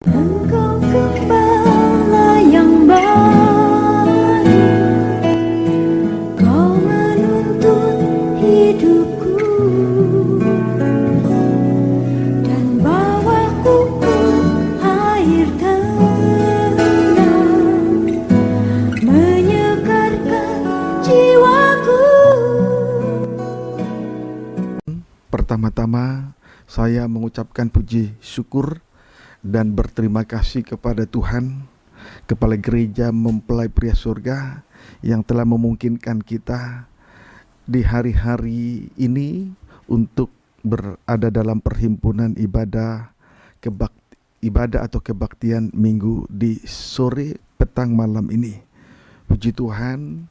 Engkau gembala yang baru, kau menuntun hidupku dan bawaku ke air tenang, menyegarkan jiwaku. Pertama-tama saya mengucapkan puji syukur dan berterima kasih kepada Tuhan, Kepala Gereja Mempelai Pria Surga, yang telah memungkinkan kita di hari-hari ini untuk berada dalam perhimpunan ibadah atau kebaktian minggu di sore petang malam ini. Puji Tuhan,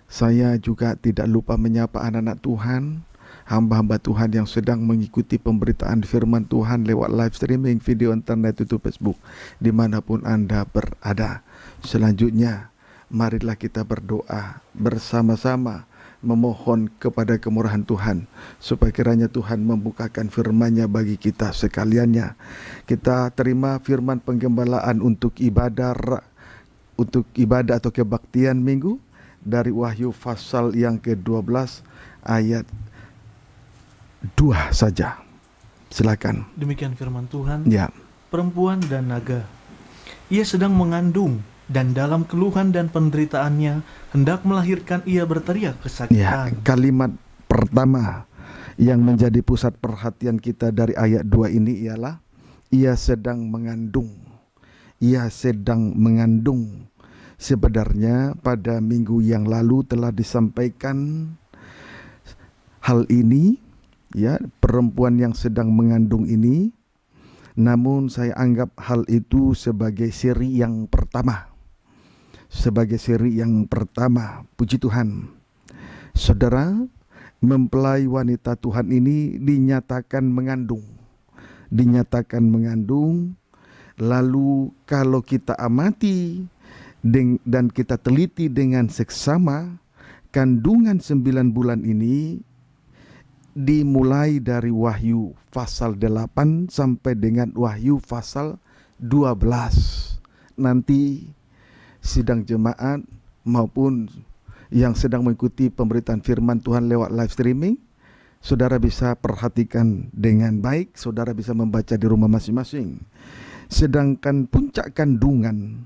saya juga tidak lupa menyapa anak-anak Tuhan, hamba-hamba Tuhan yang sedang mengikuti pemberitaan firman Tuhan lewat live streaming video internet YouTube Facebook dimanapun Anda berada. Selanjutnya, marilah kita berdoa bersama-sama memohon kepada kemurahan Tuhan supaya kiranya Tuhan membukakan firman-Nya bagi kita sekaliannya. Kita terima firman penggembalaan untuk ibadah atau kebaktian minggu dari Wahyu pasal yang ke-12 ayat 2 saja. Silakan. Demikian firman Tuhan. Ya. Perempuan dan naga. Ia sedang mengandung, dan dalam keluhan dan penderitaannya hendak melahirkan, ia berteriak Ya, kesakitan. kalimat pertama yang menjadi pusat perhatian kita dari ayat 2 ini ialah ia sedang mengandung. Ia sedang mengandung. Sebenarnya pada minggu yang lalu telah disampaikan hal ini, ya, perempuan yang sedang mengandung ini. Namun saya anggap hal itu sebagai seri yang pertama. Puji Tuhan. Saudara, mempelai wanita Tuhan ini dinyatakan mengandung. Lalu kalau kita amati dan kita teliti dengan seksama, kandungan 9 bulan ini dimulai dari Wahyu pasal 8 sampai dengan Wahyu pasal 12. Nanti sidang jemaat maupun yang sedang mengikuti pemberitaan firman Tuhan lewat live streaming, saudara bisa perhatikan dengan baik, saudara bisa membaca di rumah masing-masing. Sedangkan puncak kandungan,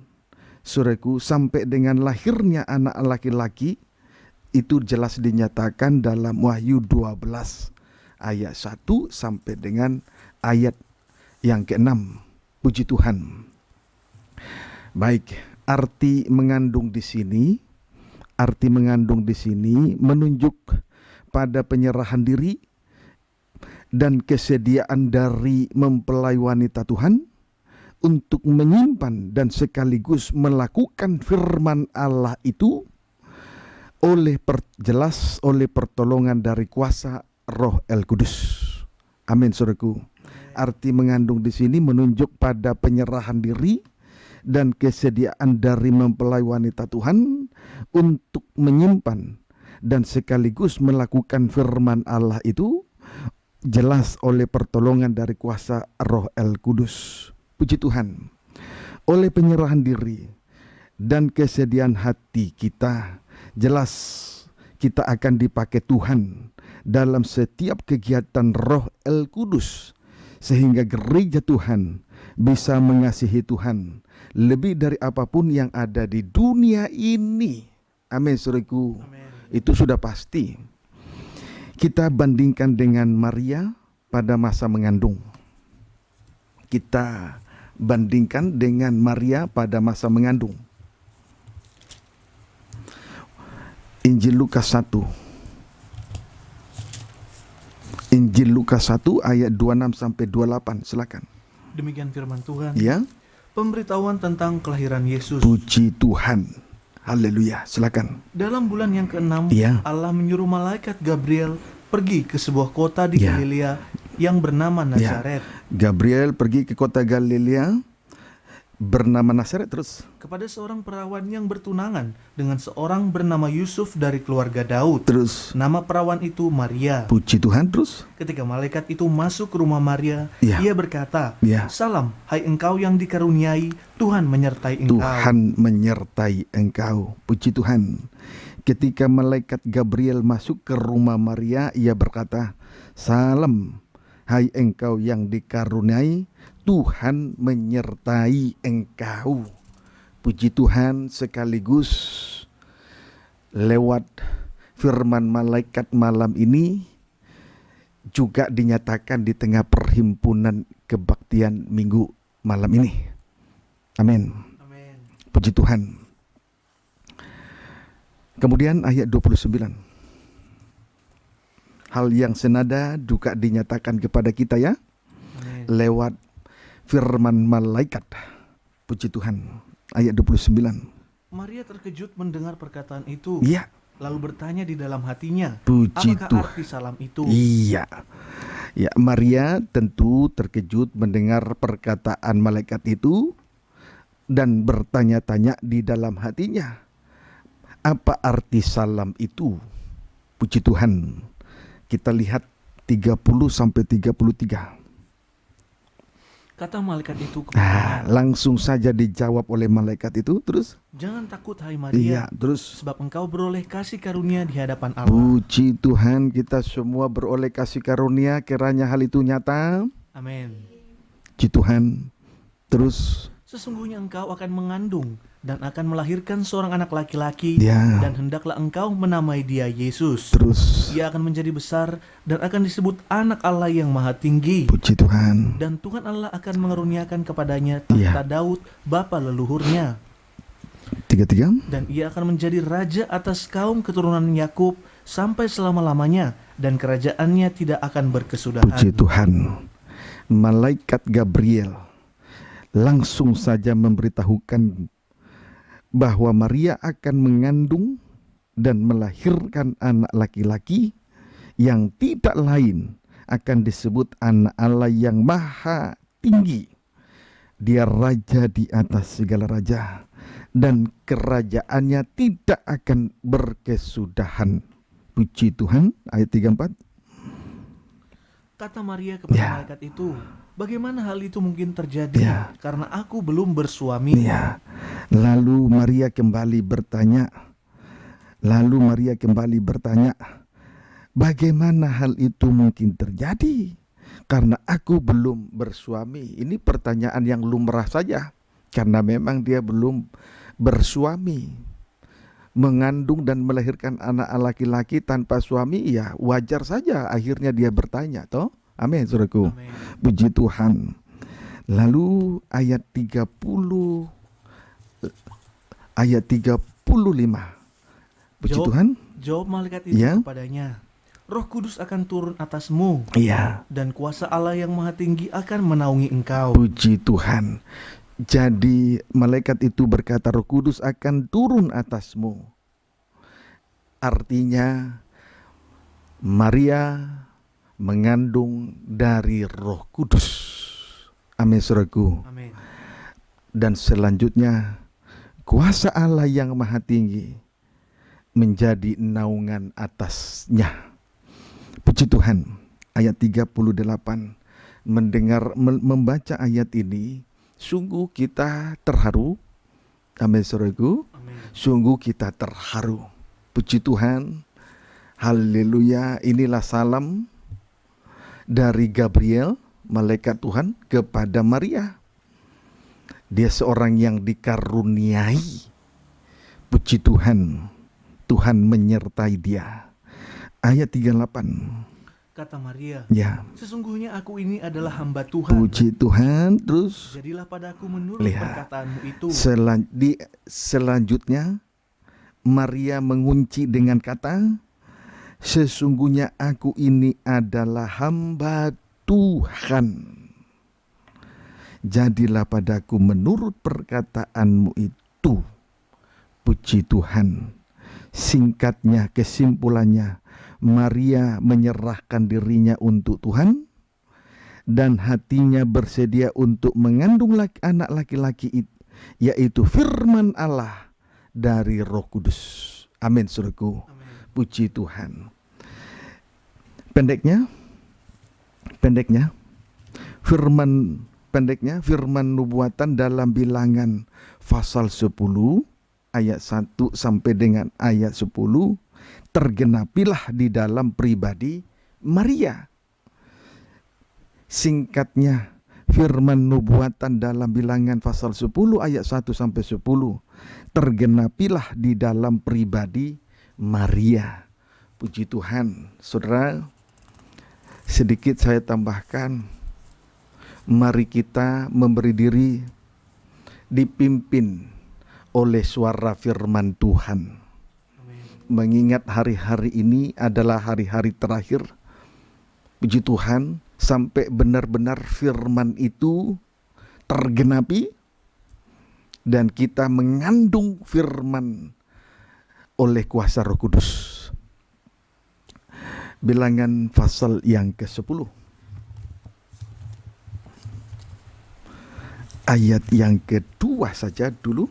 saudaraku, sampai dengan lahirnya anak laki-laki, itu jelas dinyatakan dalam Wahyu 12 ayat 1 sampai dengan ayat yang ke-6. Puji Tuhan. Baik, arti mengandung di sini menunjuk pada penyerahan diri dan kesediaan dari mempelai wanita Tuhan untuk menyimpan dan sekaligus melakukan firman Allah itu oleh pertolongan dari kuasa Roh El Kudus. Amin, saudaraku. Arti mengandung di sini menunjuk pada penyerahan diri dan kesediaan dari mempelai wanita Tuhan untuk menyimpan dan sekaligus melakukan firman Allah itu jelas oleh pertolongan dari kuasa Roh El Kudus. Puji Tuhan. Oleh penyerahan diri dan kesediaan hati kita, jelas kita akan dipakai Tuhan dalam setiap kegiatan Roh El Kudus, sehingga gereja Tuhan bisa mengasihi Tuhan lebih dari apapun yang ada di dunia ini. Amin, saudaraku. Itu sudah pasti. Kita bandingkan dengan Maria pada masa mengandung. Injil Lukas 1 ayat 26 sampai 28. Silakan. Demikian firman Tuhan. Ya. Pemberitahuan tentang kelahiran Yesus. Puji Tuhan. Haleluya. Silakan. Dalam bulan yang ke-6, Ya. Allah menyuruh malaikat Gabriel pergi ke sebuah kota di Ya. Galilea yang bernama Nazaret. Gabriel pergi ke kota Galilea bernama Nazaret. Terus kepada seorang perawan yang bertunangan dengan seorang bernama Yusuf dari keluarga Daud. terus Nama perawan itu Maria. puji Tuhan. Terus Ketika malaikat itu masuk ke rumah Maria, Ya. ia berkata, Ya. "Salam, hai engkau yang dikaruniai, Tuhan menyertai engkau." Tuhan menyertai engkau. Puji Tuhan. Ketika malaikat Gabriel masuk ke rumah Maria, ia berkata, "Salam, hai engkau yang dikaruniai, Tuhan menyertai engkau." Puji Tuhan, sekaligus lewat firman malaikat malam ini juga dinyatakan di tengah perhimpunan kebaktian minggu malam ini. Amin. Amin. Puji Tuhan. Kemudian ayat 29. Hal yang senada juga dinyatakan kepada kita ya, Amin. lewat firman malaikat. Puji Tuhan. Ayat 29. Maria terkejut mendengar perkataan itu, Iya, lalu bertanya di dalam hatinya, puji apakah Tuhan. arti salam itu? Iya. Ya, Maria tentu terkejut mendengar perkataan malaikat itu dan bertanya-tanya di dalam hatinya, apa arti salam itu? Puji Tuhan. Kita lihat 30 sampai 33. Kata malaikat itu Nah, kepadanya, langsung saja dijawab oleh malaikat itu. Terus "Jangan takut, hai iya, Maria, terus sebab engkau beroleh kasih karunia di hadapan Allah." puji Tuhan, kita semua beroleh kasih karunia, kiranya hal itu nyata. Amin. Puji Tuhan. Terus Sesungguhnya engkau akan mengandung dan akan melahirkan seorang anak laki-laki, ya, dan hendaklah engkau menamai dia Yesus. terus Ia akan menjadi besar dan akan disebut Anak Allah yang Maha Tinggi. puji Tuhan. Dan Tuhan Allah akan mengaruniakan kepadanya Iya. tahta Daud, bapa leluhurnya. 33. Dan ia akan menjadi raja atas kaum keturunan Yakub sampai selama-lamanya, dan kerajaannya tidak akan berkesudahan. Puji Tuhan. Malaikat Gabriel langsung saja memberitahukan bahwa Maria akan mengandung dan melahirkan anak laki-laki yang tidak lain akan disebut Anak Allah yang Maha Tinggi. Dia raja di atas segala raja, dan kerajaannya tidak akan berkesudahan. Puji Tuhan. Ayat 34. Kata Maria kepada Ya. malaikat itu, "Bagaimana hal itu mungkin terjadi? Ya. Karena aku belum bersuami." Ya. Lalu Maria kembali bertanya. Bagaimana hal itu mungkin terjadi? Karena aku belum bersuami. Ini pertanyaan yang lumrah saja, karena memang dia belum bersuami. Mengandung dan melahirkan anak laki-laki tanpa suami, ya wajar saja akhirnya dia bertanya, toh? Amin, saudaraku. Amin. Puji Tuhan. Lalu ayat 35. Puji Jawab- Tuhan. Jawab malaikat itu Ya. kepadanya, "Roh Kudus akan turun atasmu, Iya. dan kuasa Allah yang Maha Tinggi akan menaungi engkau. Puji Tuhan. Jadi malaikat itu berkata, Roh Kudus akan turun atasmu. Artinya Maria mengandung dari Roh Kudus. Amin, saudaraku. Amin. Dan selanjutnya kuasa Allah yang Maha Tinggi menjadi naungan atasnya. Puji Tuhan. Ayat 38. Membaca ayat ini, sungguh kita terharu. Amin, saudaraku. Amin. Sungguh kita terharu. Puji Tuhan. Haleluya. Inilah salam dari Gabriel, malaikat Tuhan, kepada Maria. Dia seorang yang dikaruniai. Puji Tuhan. Tuhan menyertai dia. Ayat 38. Kata Maria, Ya, "Sesungguhnya aku ini adalah hamba Tuhan. puji Tuhan. Terus Jadilah padaku menurut Lihat. perkataanmu itu." selanjutnya Maria mengunci dengan kata, sesungguhnya aku ini adalah hamba Tuhan. Jadilah padaku menurut perkataanmu itu. Puji Tuhan. Singkatnya, kesimpulannya, Maria menyerahkan dirinya untuk Tuhan dan hatinya bersedia untuk mengandung anak laki-laki, yaitu firman Allah dari Roh Kudus. Amin, saudaraku. Puji Tuhan. Pendeknya firman nubuatan dalam Bilangan pasal 10 ayat 1 sampai dengan ayat 10 tergenapilah di dalam pribadi Maria. Singkatnya, firman nubuatan dalam Bilangan pasal 10 ayat 1 sampai 10 tergenapilah di dalam pribadi Maria. Puji Tuhan. Saudara, sedikit saya tambahkan, mari kita memberi diri dipimpin oleh suara firman Tuhan. Mengingat hari-hari ini adalah hari-hari terakhir. Puji Tuhan, sampai benar-benar firman itu tergenapi dan kita mengandung firman oleh kuasa Roh Kudus. Bilangan pasal yang ke-10 ayat yang kedua saja dulu.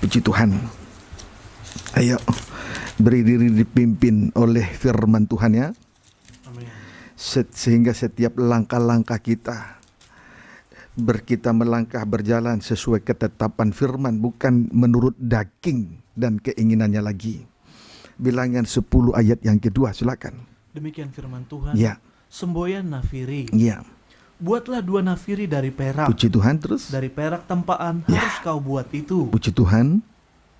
Puji Tuhan. Ayo beri diri dipimpin oleh firman Tuhan ya. Amin. Sehingga setiap langkah-langkah kita melangkah berjalan sesuai ketetapan firman, bukan menurut daging dan keinginannya lagi. Bilangan 10 ayat yang kedua, silakan. Demikian firman Tuhan. Ya. Semboyan nafiri. Ya. Buatlah 2 nafiri dari perak. Puji Tuhan. Terus. Dari perak tempaan Ya. harus kau buat itu. Puji Tuhan.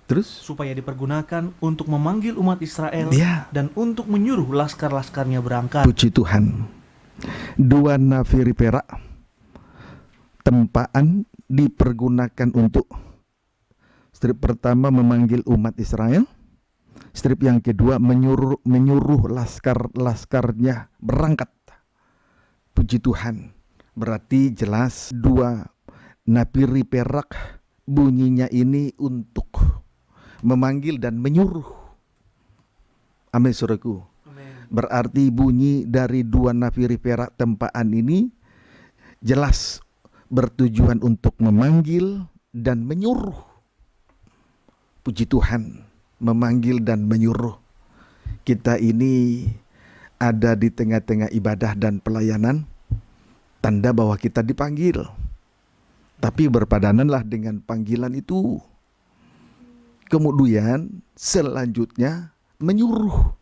Terus. Supaya dipergunakan untuk memanggil umat Israel Ya. dan untuk menyuruh laskar-laskarnya berangkat. Puji Tuhan. 2 nafiri perak tempaan dipergunakan untuk strip pertama memanggil umat Israel, strip yang kedua menyuruh laskar-laskarnya berangkat. Puji Tuhan. Berarti jelas 2 nafiri perak bunyinya ini untuk memanggil dan menyuruh. Amin, saudaraku. Berarti bunyi dari 2 nafiri perak tempaan ini jelas bertujuan untuk memanggil dan menyuruh. Puji Tuhan, memanggil dan menyuruh. Kita ini ada di tengah-tengah ibadah dan pelayanan, tanda bahwa kita dipanggil. Tapi berpadananlah dengan panggilan itu. Kemudian selanjutnya menyuruh.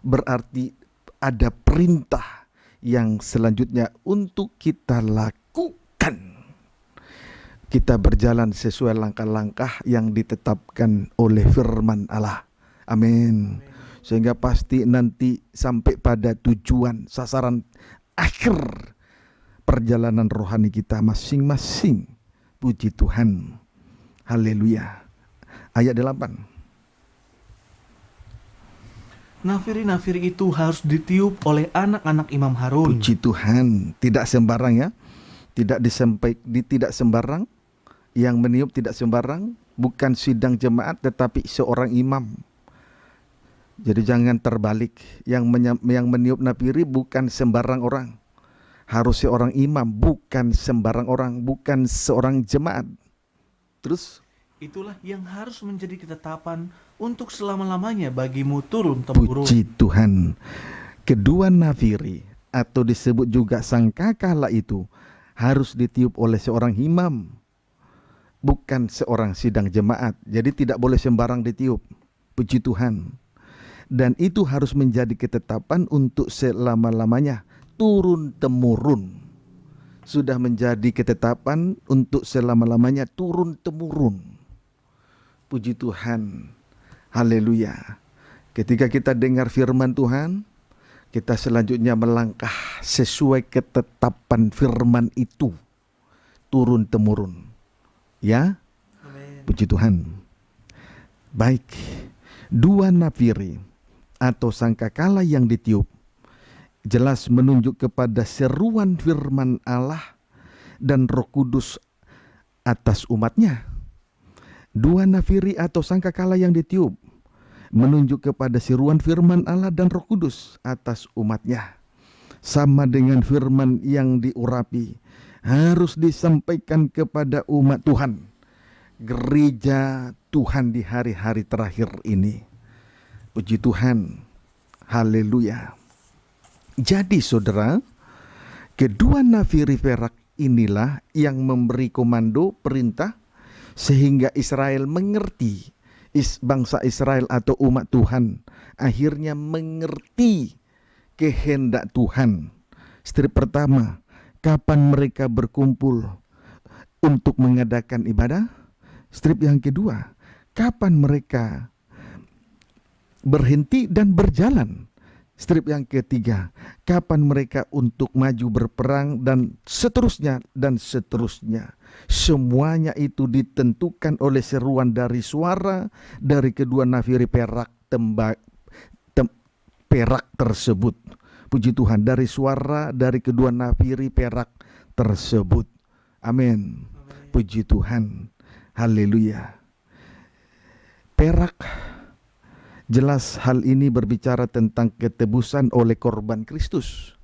Berarti ada perintah yang selanjutnya untuk kita lakukan. Kita berjalan sesuai langkah-langkah yang ditetapkan oleh firman Allah. Amin. Sehingga pasti nanti sampai pada tujuan, sasaran akhir perjalanan rohani kita masing-masing. Puji Tuhan. Haleluya. Ayat 8. Nafiri-nafiri itu harus ditiup oleh anak-anak Imam Harun. Puji Tuhan. Tidak sembarang ya. Tidak sembarang. Yang meniup tidak sembarang. Bukan sidang jemaat tetapi seorang imam. Jadi jangan terbalik. Yang meniup nafiri bukan sembarang orang. Harus seorang imam, bukan sembarang orang, bukan seorang jemaat. Terus? Itulah yang harus menjadi ketetapan untuk selama-lamanya bagimu turun-temurun. Puji Tuhan. Kedua nafiri atau disebut juga sangkakala itu harus ditiup oleh seorang imam, bukan seorang sidang jemaat. Jadi tidak boleh sembarang ditiup. Puji Tuhan. Dan itu harus menjadi ketetapan untuk selama-lamanya, turun-temurun. Sudah menjadi ketetapan untuk selama-lamanya, turun-temurun. Puji Tuhan. Haleluya. Ketika kita dengar firman Tuhan, kita selanjutnya melangkah sesuai ketetapan firman itu, turun-temurun. Ya? Amin. Puji Tuhan. Baik. 2 nafiri atau sangkakala yang ditiup jelas menunjuk kepada seruan firman Allah dan Roh Kudus atas umatnya. 2 nafiri atau sangkakala yang ditiup menunjuk kepada seruan firman Allah dan Roh Kudus atas umatnya. Sama dengan firman yang diurapi, harus disampaikan kepada umat Tuhan, gereja Tuhan di hari-hari terakhir ini. Puji Tuhan, haleluya. Jadi saudara, kedua nafiri perak inilah yang memberi komando perintah sehingga Israel mengerti, bangsa Israel atau umat Tuhan akhirnya mengerti kehendak Tuhan. Strip pertama, kapan mereka berkumpul untuk mengadakan ibadah. Strip yang kedua, kapan mereka berhenti dan berjalan. Strip yang ketiga, kapan mereka untuk maju berperang dan seterusnya dan seterusnya. Semuanya itu ditentukan oleh seruan dari suara dari kedua nafiri perak perak tersebut. Puji Tuhan, dari suara dari kedua nafiri perak tersebut. Amin. Puji Tuhan. Haleluya. Perak, jelas hal ini berbicara tentang ketebusan oleh korban Kristus.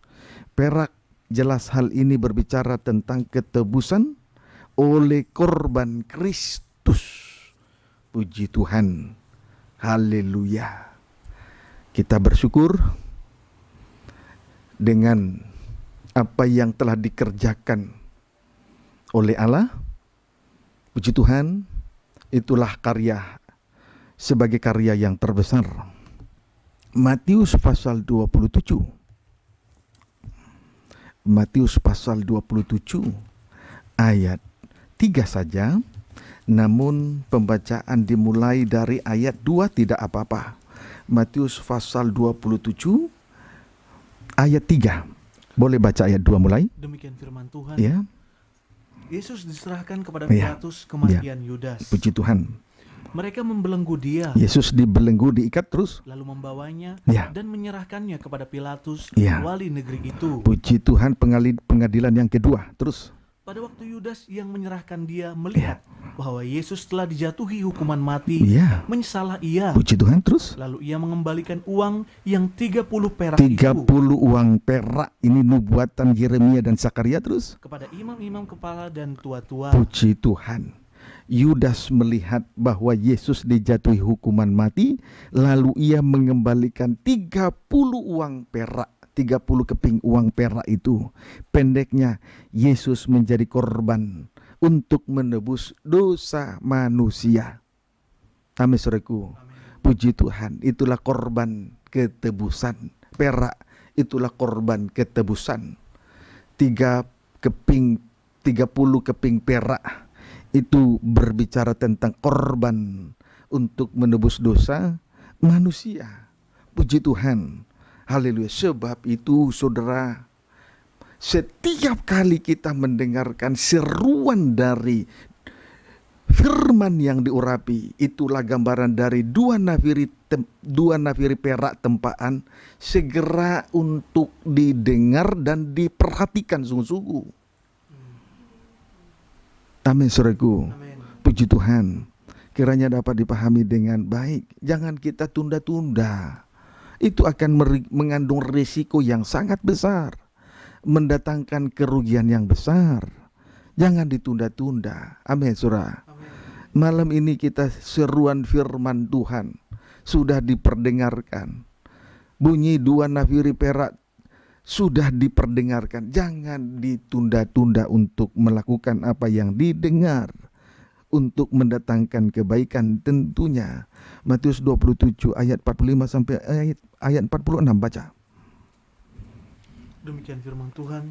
Perak, jelas hal ini berbicara tentang ketebusan oleh korban Kristus. Puji Tuhan. Haleluya. Kita bersyukur dengan apa yang telah dikerjakan oleh Allah. Puji Tuhan, itulah karya sebagai karya yang terbesar. Matius pasal 27. Matius pasal 27 ayat 3 saja. Namun pembacaan dimulai dari ayat 2 tidak apa-apa. Matius pasal 27 ayat 3. Boleh baca ayat 2 mulai? Demikian firman Tuhan. Ya. Yesus diserahkan kepada Pilatus kematian Yudas. Puji Tuhan. Mereka membelenggu dia. Yesus dibelenggu, diikat terus. Lalu membawanya Ya. dan menyerahkannya kepada Pilatus, Ya. wali negeri itu. Puji Tuhan, pengadilan yang kedua. Terus. Pada waktu Yudas yang menyerahkan dia melihat bahwa Yesus telah dijatuhi hukuman mati, Ya. menyesalah ia. Puji Tuhan, terus. Lalu ia mengembalikan uang yang 30 perak 30 itu uang perak. Ini nubuatan Yeremia dan Zakaria terus. kepada imam-imam kepala dan tua-tua. Puji Tuhan. Yudas melihat bahwa Yesus dijatuhi hukuman mati, lalu ia mengembalikan 30 uang perak. 30 keping uang perak itu. Pendeknya, Yesus menjadi korban untuk menebus dosa manusia. Amin, saudaraku. Puji Tuhan, itulah korban ketebusan. Perak, itulah korban ketebusan. 30 keping perak itu berbicara tentang korban untuk menebus dosa manusia. Puji Tuhan. Haleluya. Sebab itu saudara, setiap kali kita mendengarkan seruan dari firman yang diurapi, itulah gambaran dari dua nafiri perak tempaan, segera untuk didengar dan diperhatikan sungguh-sungguh. Amin, saudaraku. Amin. Puji Tuhan. Kiranya dapat dipahami dengan baik. Jangan kita tunda-tunda. Itu akan mengandung risiko yang sangat besar, mendatangkan kerugian yang besar. Jangan ditunda-tunda. Amin, saudara. Malam ini kita seruan firman Tuhan sudah diperdengarkan. Bunyi dua nafiri perak sudah diperdengarkan. Jangan ditunda-tunda untuk melakukan apa yang didengar, untuk mendatangkan kebaikan tentunya. Matius 27 ayat 45 sampai ayat 46 baca. Demikian firman Tuhan.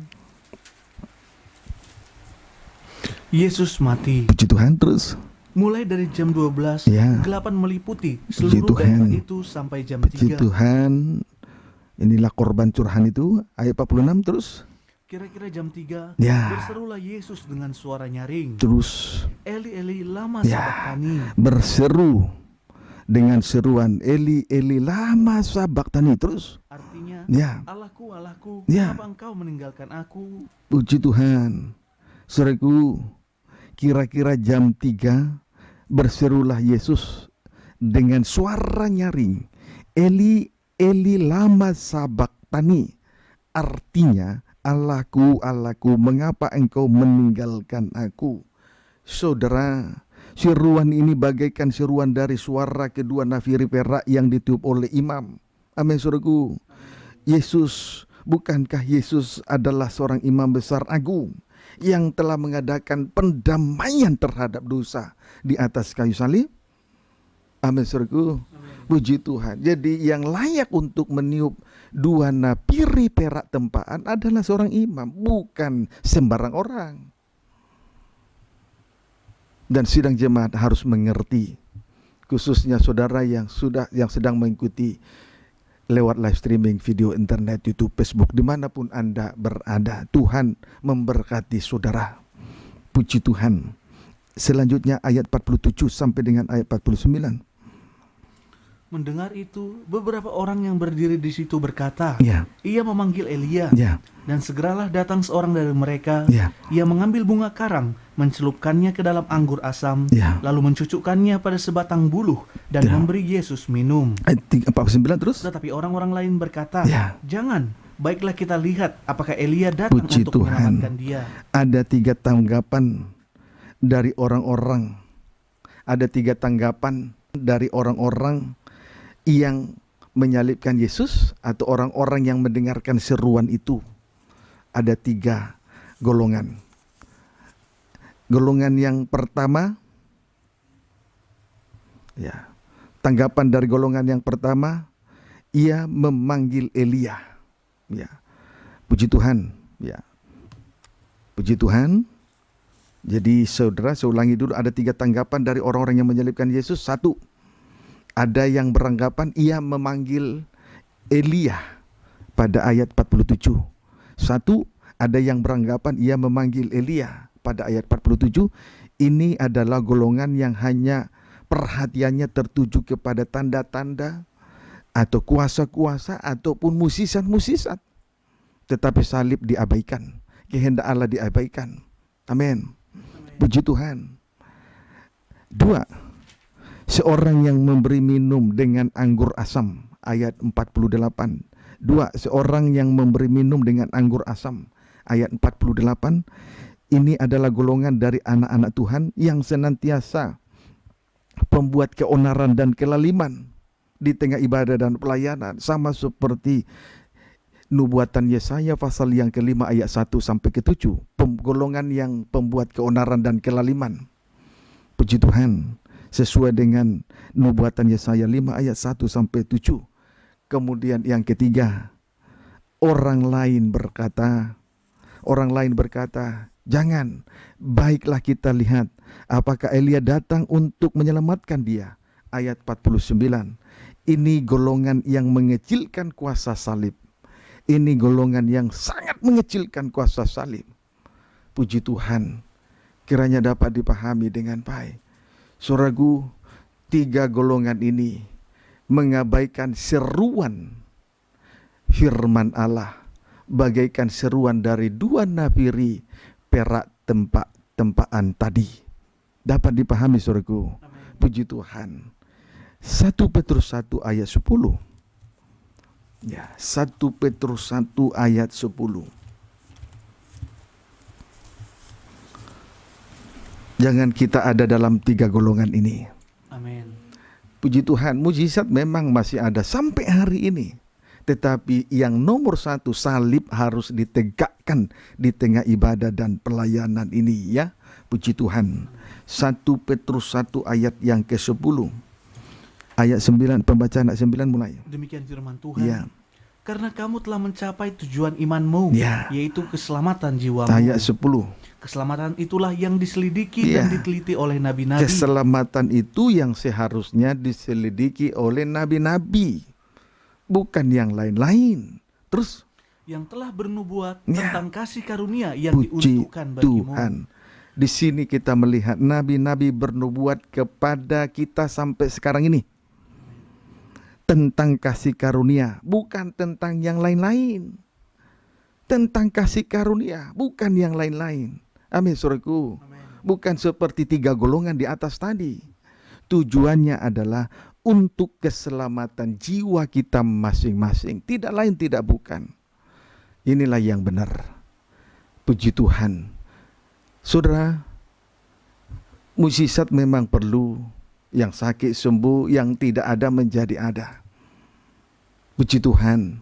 Yesus mati. Puji Tuhan, terus. Mulai dari jam 12, Ya. kegelapan meliputi Puji seluruh daerah Tuhan. itu sampai jam Puji 3. Tuhan. Inilah korban curahan itu. Ayat 46 terus. Kira-kira jam 3, Ya. berserulah Yesus dengan suara nyaring. Terus Eli, Eli, lama Ya. sabachthani. berseru dengan seruan Eli, Eli, lama sabachthani. Terus. Artinya, Ya. Allahku, Allahku, Ya. kenapa engkau meninggalkan aku? Puji Tuhan. Saudaraku, kira-kira jam 3 berserulah Yesus dengan suara nyaring, Eli, Eli lama sabaktani. Artinya, Allahku, Allahku, mengapa engkau meninggalkan aku? Saudara, seruan ini bagaikan seruan dari suara kedua nafiri perak yang ditiup oleh imam. Amin, saudaraku. Yesus, bukankah Yesus adalah seorang imam besar agung yang telah mengadakan pendamaian terhadap dosa di atas kayu salib? Amin, saudaraku. Puji Tuhan. Jadi yang layak untuk meniup dua napiri perak tempaan adalah seorang imam, bukan sembarang orang. Dan sidang jemaat harus mengerti, khususnya saudara yang sedang mengikuti lewat live streaming video internet, YouTube, Facebook, dimanapun Anda berada. Tuhan memberkati saudara. Puji Tuhan. Selanjutnya ayat 47 sampai dengan ayat 49. Mendengar itu, beberapa orang yang berdiri di situ berkata, Ya. ia memanggil Elia. Ya. Dan segeralah datang seorang dari mereka. Ya. Ia mengambil bunga karang, mencelupkannya ke dalam anggur asam, Ya. lalu mencucukkannya pada sebatang buluh dan Ya. memberi Yesus minum. Ayat 49 terus. Tetapi orang-orang lain berkata, Ya. jangan, baiklah kita lihat apakah Elia datang Puji untuk Tuhan. menyelamatkan dia. Ada 3 tanggapan dari orang-orang. Ada 3 tanggapan dari orang-orang yang menyalibkan Yesus atau orang-orang yang mendengarkan seruan itu. Ada 3 golongan. Golongan yang pertama, ya, tanggapan dari golongan yang pertama, ia memanggil Elia. Ya, puji Tuhan. Ya, puji Tuhan. Jadi saudara, saya ulangi dulu, ada 3 tanggapan dari orang-orang yang menyalibkan Yesus. 1, ada yang beranggapan ia memanggil Elia pada ayat 47. 1, ada yang beranggapan ia memanggil Elia pada ayat 47. Ini adalah golongan yang hanya perhatiannya tertuju kepada tanda-tanda atau kuasa-kuasa ataupun musisat-musisat. Tetapi salib diabaikan, kehendak Allah diabaikan. Amin. Puji Tuhan. 2, seorang yang memberi minum dengan anggur asam, ayat 48. 2, seorang yang memberi minum dengan anggur asam, ayat 48. Ini adalah golongan dari anak-anak Tuhan yang senantiasa pembuat keonaran dan kelaliman di tengah ibadah dan pelayanan, sama seperti nubuatan Yesaya pasal yang ke-5 ayat 1 sampai ke-7. Golongan yang pembuat keonaran dan kelaliman. Puji Tuhan. Sesuai dengan nubuatan Yesaya 5 ayat 1 sampai 7. Kemudian yang ketiga, orang lain berkata, jangan, baiklah kita lihat apakah Elia datang untuk menyelamatkan dia. Ayat 49. Ini golongan yang mengecilkan kuasa salib. Ini golongan yang sangat mengecilkan kuasa salib. Puji Tuhan, kiranya dapat dipahami dengan baik. Saudaraku, 3 golongan ini mengabaikan seruan firman Allah, bagaikan seruan dari 2 nafiri perak tempaan tadi. Dapat dipahami, saudaraku. Puji Tuhan. 1 Petrus 1 ayat 10. Ya, 1 Petrus 1 ayat 10. Jangan kita ada dalam 3 golongan ini. Amin. Puji Tuhan, mujizat memang masih ada sampai hari ini. Tetapi yang nomor 1, salib harus ditegakkan di tengah ibadah dan pelayanan ini, ya. Puji Tuhan. 1 Petrus 1 ayat yang ke-10. Ayat 9, pembacaan ayat 9 mulai. Demikian firman Tuhan. Ya. Karena kamu telah mencapai tujuan imanmu, Ya. yaitu keselamatan jiwamu. Ayat 10. Keselamatan itulah yang diselidiki Ya. dan diteliti oleh nabi-nabi. Keselamatan itu yang seharusnya diselidiki oleh nabi-nabi, bukan yang lain-lain. Terus, yang telah bernubuat Ya. tentang kasih karunia yang puji diuntukkan bagimu. Tuhan. Di sini kita melihat nabi-nabi bernubuat kepada kita sampai sekarang ini tentang kasih karunia, bukan tentang yang lain-lain. Tentang kasih karunia, bukan yang lain-lain. Amin, saudaraku. Amin. Bukan seperti 3 golongan di atas tadi. Tujuannya adalah untuk keselamatan jiwa kita masing-masing. Tidak lain tidak bukan. Inilah yang benar. Puji Tuhan. Saudara, mukjizat memang perlu. Yang sakit sembuh, yang tidak ada menjadi ada. Puji Tuhan.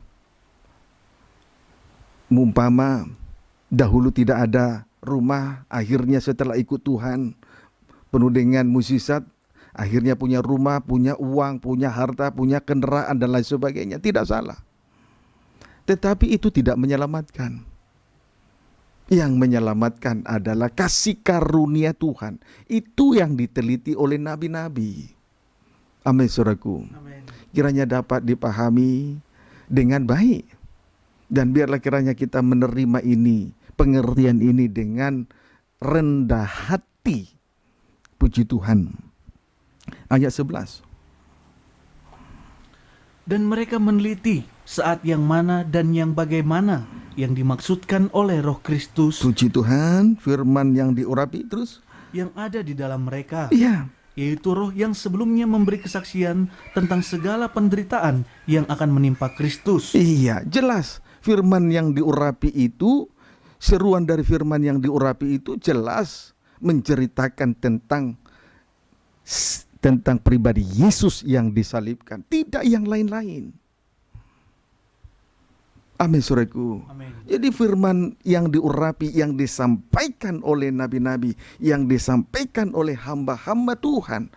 Umpama dahulu tidak ada rumah, akhirnya setelah ikut Tuhan penuh dengan mukjizat, akhirnya punya rumah, punya uang, punya harta, punya kendaraan dan lain sebagainya. Tidak salah. Tetapi itu tidak menyelamatkan. Yang menyelamatkan adalah kasih karunia Tuhan. Itu yang diteliti oleh nabi-nabi. Amin, saudaraku. Amin. Kiranya dapat dipahami dengan baik. Dan biarlah kiranya kita menerima ini, pengertian ini dengan rendah hati. Puji Tuhan. Ayat 11. Dan mereka meneliti saat yang mana dan yang bagaimana yang dimaksudkan oleh Roh Kristus Puji Tuhan, firman yang diurapi terus. yang ada di dalam mereka, Iya, yaitu Roh yang sebelumnya memberi kesaksian tentang segala penderitaan yang akan menimpa Kristus. iya, jelas. Firman yang diurapi itu, seruan dari firman yang diurapi itu jelas menceritakan tentang pribadi Yesus yang disalibkan, tidak yang lain-lain. Amin, saudaraku. Amin. Jadi firman yang diurapi, yang disampaikan oleh nabi-nabi, yang disampaikan oleh hamba-hamba Tuhan,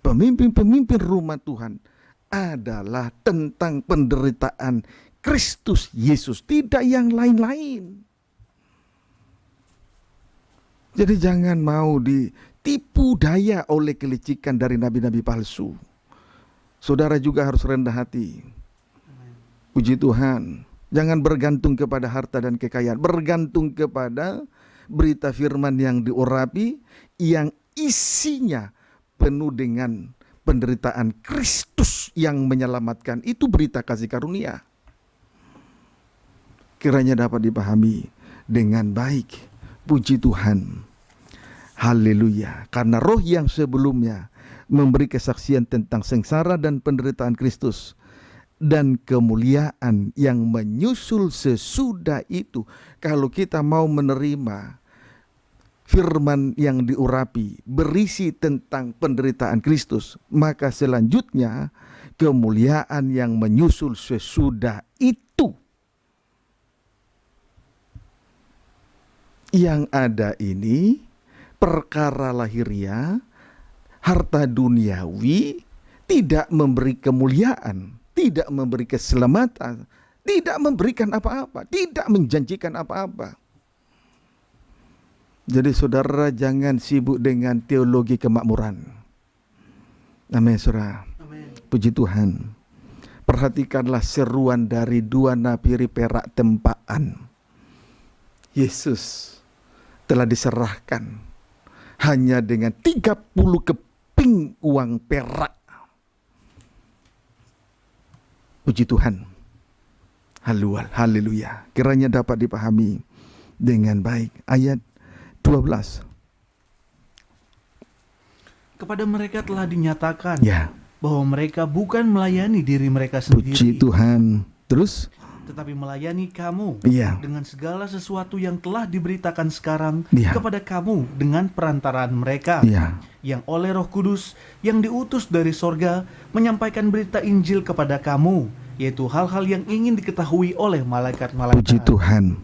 pemimpin-pemimpin rumah Tuhan, adalah tentang penderitaan Kristus Yesus, tidak yang lain-lain. Jadi jangan mau ditipu daya oleh kelicikan dari nabi-nabi palsu. Saudara juga harus rendah hati. Puji Tuhan. Jangan bergantung kepada harta dan kekayaan. Bergantung kepada berita firman yang diurapi, yang isinya penuh dengan penderitaan Kristus yang menyelamatkan. Itu berita kasih karunia. Kiranya dapat dipahami dengan baik. Puji Tuhan. Haleluya. Karena roh yang sebelumnya memberi kesaksian tentang sengsara dan penderitaan Kristus dan kemuliaan yang menyusul sesudah itu. Kalau kita mau menerima firman yang diurapi berisi tentang penderitaan Kristus, maka selanjutnya kemuliaan yang menyusul sesudah itu. Yang ada ini perkara lahiria, harta duniawi, tidak memberi kemuliaan, tidak memberi keselamatan, tidak memberikan apa-apa, tidak menjanjikan apa-apa. Jadi saudara jangan sibuk dengan teologi kemakmuran. Amin, saudara. Amin. Puji Tuhan. Perhatikanlah seruan dari dua napiri perak tempaan. Yesus telah diserahkan hanya dengan 30 keping uang perak. Puji Tuhan. Haleluya. Kiranya dapat dipahami dengan baik. Ayat 12. Kepada mereka telah dinyatakan Ya, bahwa mereka bukan melayani diri mereka puji sendiri, Tuhan. Terus? tetapi melayani kamu Iya. dengan segala sesuatu yang telah diberitakan sekarang Iya. kepada kamu dengan perantaraan mereka, Iya. yang oleh Roh Kudus yang diutus dari sorga menyampaikan berita Injil kepada kamu, yaitu hal-hal yang ingin diketahui oleh malaikat-malaikat. Puji Tuhan.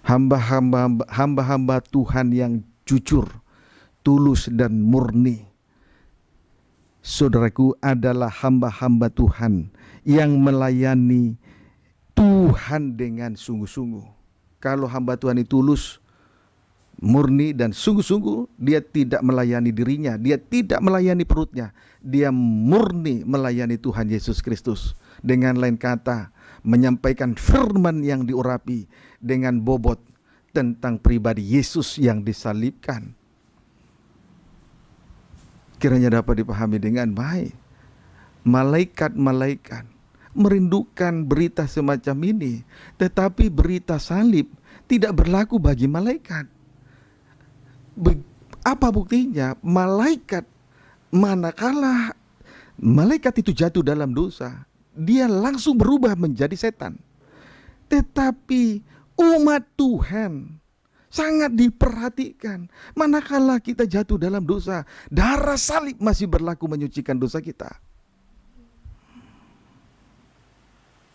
Hamba-hamba Tuhan yang jujur, tulus dan murni. Saudaraku, adalah hamba-hamba Tuhan yang melayani Tuhan dengan sungguh-sungguh. Kalau hamba Tuhan itu tulus, murni dan sungguh-sungguh, dia tidak melayani dirinya, dia tidak melayani perutnya, dia murni melayani Tuhan Yesus Kristus. Dengan lain kata, menyampaikan firman yang diurapi dengan bobot tentang pribadi Yesus yang disalibkan. Kiranya dapat dipahami dengan baik. Malaikat-malaikat merindukan berita semacam ini, tetapi berita salib tidak berlaku bagi malaikat. Apa buktinya? Malaikat manakala malaikat itu jatuh dalam dosa, dia langsung berubah menjadi setan. Tetapi umat Tuhan sangat diperhatikan. Manakala kita jatuh dalam dosa, darah salib masih berlaku menyucikan dosa kita.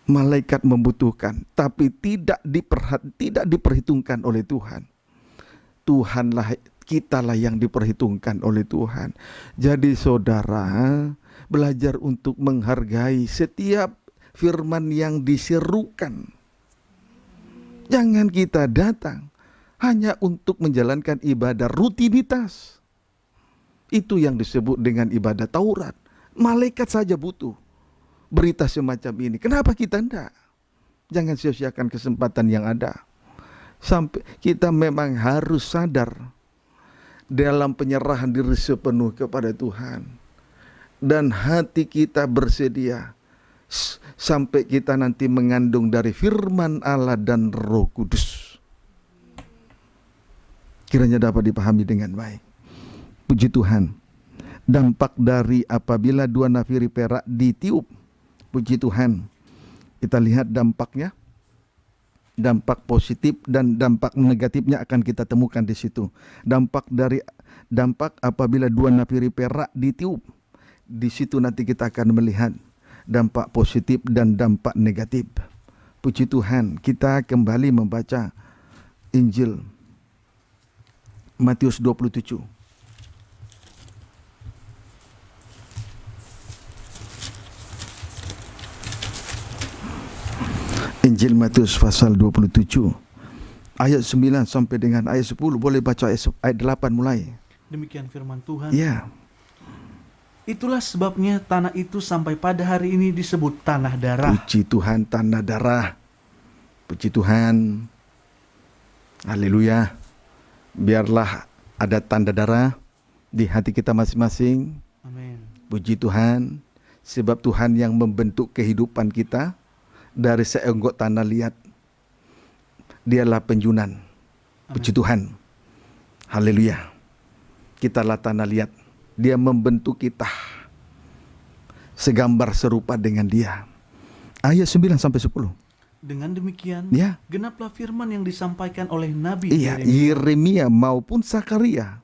Malaikat membutuhkan, tapi tidak diperhitungkan oleh Tuhan. Tuhanlah, kitalah yang diperhitungkan oleh Tuhan. Jadi saudara, belajar untuk menghargai setiap firman yang diserukan. Jangan kita datang hanya untuk menjalankan ibadah rutinitas. Itu yang disebut dengan ibadah Taurat. Malaikat saja butuh berita semacam ini. Kenapa kita enggak? Jangan sia-siakan kesempatan yang ada. Sampai kita memang harus sadar dalam penyerahan diri sepenuh kepada Tuhan. Dan hati kita bersedia sampai kita nanti mengandung dari firman Allah dan Roh Kudus. Kiranya dapat dipahami dengan baik. Puji Tuhan. Dampak dari apabila dua nafiri perak ditiup. Puji Tuhan. Kita lihat dampaknya. Dampak positif dan dampak negatifnya akan kita temukan di situ. Dampak apabila dua nafiri perak ditiup. Di situ nanti kita akan melihat dampak positif dan dampak negatif. Puji Tuhan, kita kembali membaca Injil Matius 27. Injil Matius pasal 27 ayat 9 sampai dengan ayat 10. Boleh baca ayat 8 mulai. Demikian firman Tuhan. Ya. Itulah sebabnya tanah itu sampai pada hari ini disebut tanah darah. Puji Tuhan, tanah darah. Puji Tuhan. Haleluya. Biarlah ada tanda darah di hati kita masing-masing. Amin. Puji Tuhan. Sebab Tuhan yang membentuk kehidupan kita dari seonggok tanah liat. Dialah penjunan. Puji Tuhan. Haleluya. Kitalah tanah liat. Dia membentuk kita segambar serupa dengan Dia. Ayat 9 sampai 10. Dengan demikian, Ya. genaplah firman yang disampaikan oleh Nabi Iya, Yeremia. Yeremia maupun Sakaria.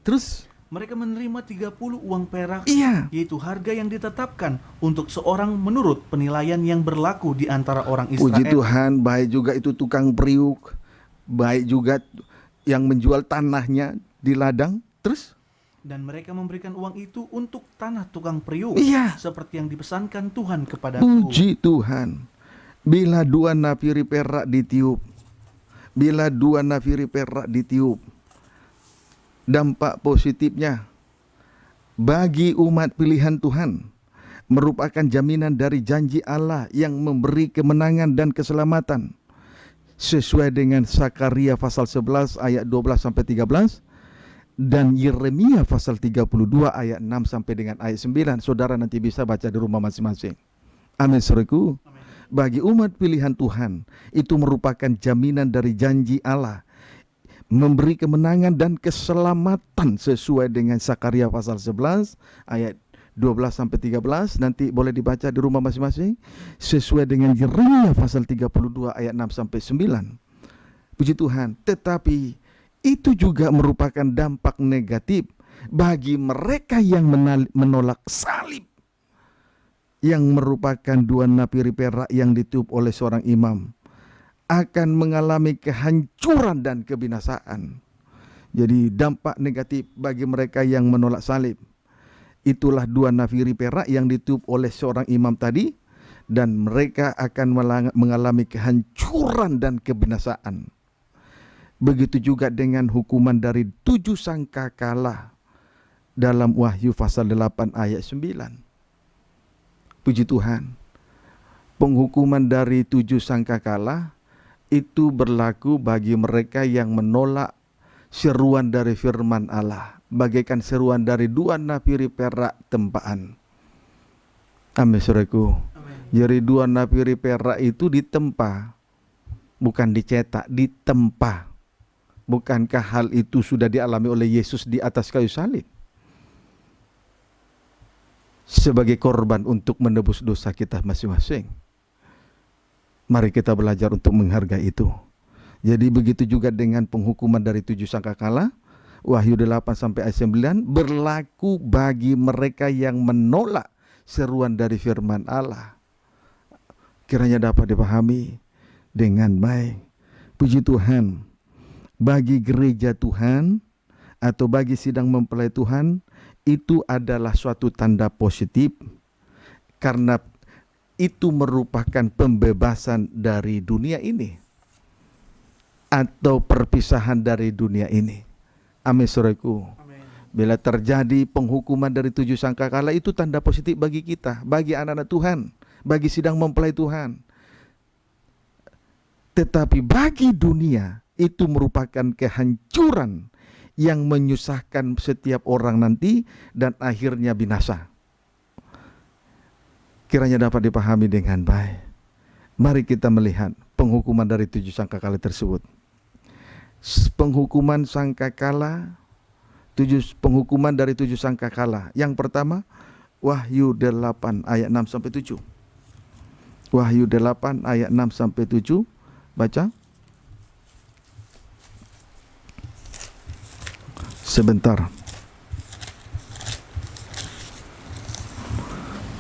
Terus Mereka menerima 30 uang perak, iya, yaitu harga yang ditetapkan untuk seorang menurut penilaian yang berlaku di antara orang puji Israel. Tuhan, baik juga itu tukang periuk, baik juga yang menjual tanahnya di ladang. Terus Dan mereka memberikan uang itu untuk tanah tukang periuk, iya, seperti yang dipesankan Tuhan kepadaku. puji Tuhan. Bila dua nafiri perak ditiup, bila dua nafiri perak ditiup, dampak positifnya bagi umat pilihan Tuhan merupakan jaminan dari janji Allah yang memberi kemenangan dan keselamatan. Sesuai dengan Sakaria pasal 11 ayat 12 sampai 13 dan Yeremia pasal 32 ayat 6 sampai dengan ayat 9. Saudara nanti bisa baca di rumah masing-masing. Amin, saudaraku. Bagi umat pilihan Tuhan itu merupakan jaminan dari janji Allah memberi kemenangan dan keselamatan sesuai dengan Sakaria pasal 11 ayat 12 sampai 13. Nanti boleh dibaca di rumah masing-masing. Sesuai dengan Yeremia pasal 32 ayat 6 sampai 9. Puji Tuhan. Tetapi itu juga merupakan dampak negatif bagi mereka yang menolak salib, yang merupakan dua nafiri perak yang ditiup oleh seorang imam, akan mengalami kehancuran dan kebinasaan. Jadi dampak negatif bagi mereka yang menolak salib. Itulah dua nafiri perak yang ditiup oleh seorang imam tadi, dan mereka akan mengalami kehancuran dan kebinasaan. Begitu juga dengan hukuman dari 7 sangkakala dalam Wahyu pasal 8 ayat 9. Puji Tuhan. Penghukuman dari 7 sangkakala itu berlaku bagi mereka yang menolak seruan dari firman Allah, bagaikan seruan dari dua nafiri perak tempaan. Amin, saudaraku. Jadi dua nafiri perak itu ditempa, bukan dicetak, ditempa. Bukankah hal itu sudah dialami oleh Yesus di atas kayu salib? sebagai korban untuk menebus dosa kita masing-masing. Mari kita belajar untuk menghargai itu. Jadi begitu juga dengan penghukuman dari 7 sangkakala, Wahyu 8 sampai ayat 9 berlaku bagi mereka yang menolak seruan dari firman Allah. Kiranya dapat dipahami dengan baik. Puji Tuhan, bagi gereja Tuhan atau bagi sidang mempelai Tuhan, itu adalah suatu tanda positif karena itu merupakan pembebasan dari dunia ini atau perpisahan dari dunia ini. Amin, saudaraku. Bila terjadi penghukuman dari 7 sangkakala, itu tanda positif bagi kita, bagi anak-anak Tuhan, bagi sidang mempelai Tuhan. Tetapi bagi dunia itu merupakan kehancuran yang menyusahkan setiap orang nanti dan akhirnya binasa. Kiranya dapat dipahami dengan baik. Mari kita melihat penghukuman dari 7 sangkakala tersebut. Penghukuman sangkakala, penghukuman dari 7 sangkakala. Yang pertama, Wahyu 8 ayat 6 sampai 7. Wahyu 8 ayat 6 sampai 7. Baca. Sebentar.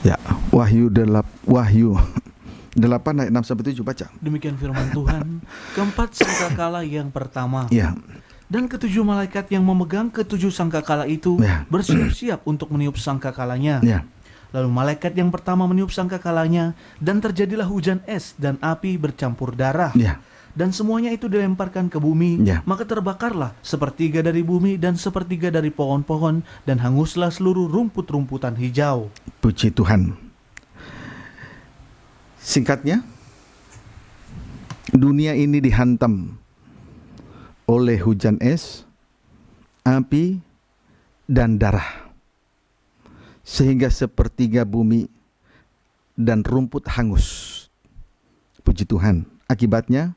Ya, Wahyu 8 ayat 6 sampai 7, baca. Demikian firman Tuhan. Keempat sangkakala yang pertama, Ya. dan ketujuh malaikat yang memegang ketujuh sangkakala itu Ya. bersiap-siap untuk meniup sangkakalanya. Ya. Lalu malaikat yang pertama meniup sangkakalanya, dan terjadilah hujan es dan api bercampur darah. Ya. Dan semuanya itu dilemparkan ke bumi. Ya. Maka terbakarlah sepertiga dari bumi dan sepertiga dari pohon-pohon, dan hanguslah seluruh rumput-rumputan hijau. Puji Tuhan. Singkatnya, dunia ini dihantam oleh hujan es, api, dan darah, sehingga sepertiga bumi dan rumput hangus. Puji Tuhan. Akibatnya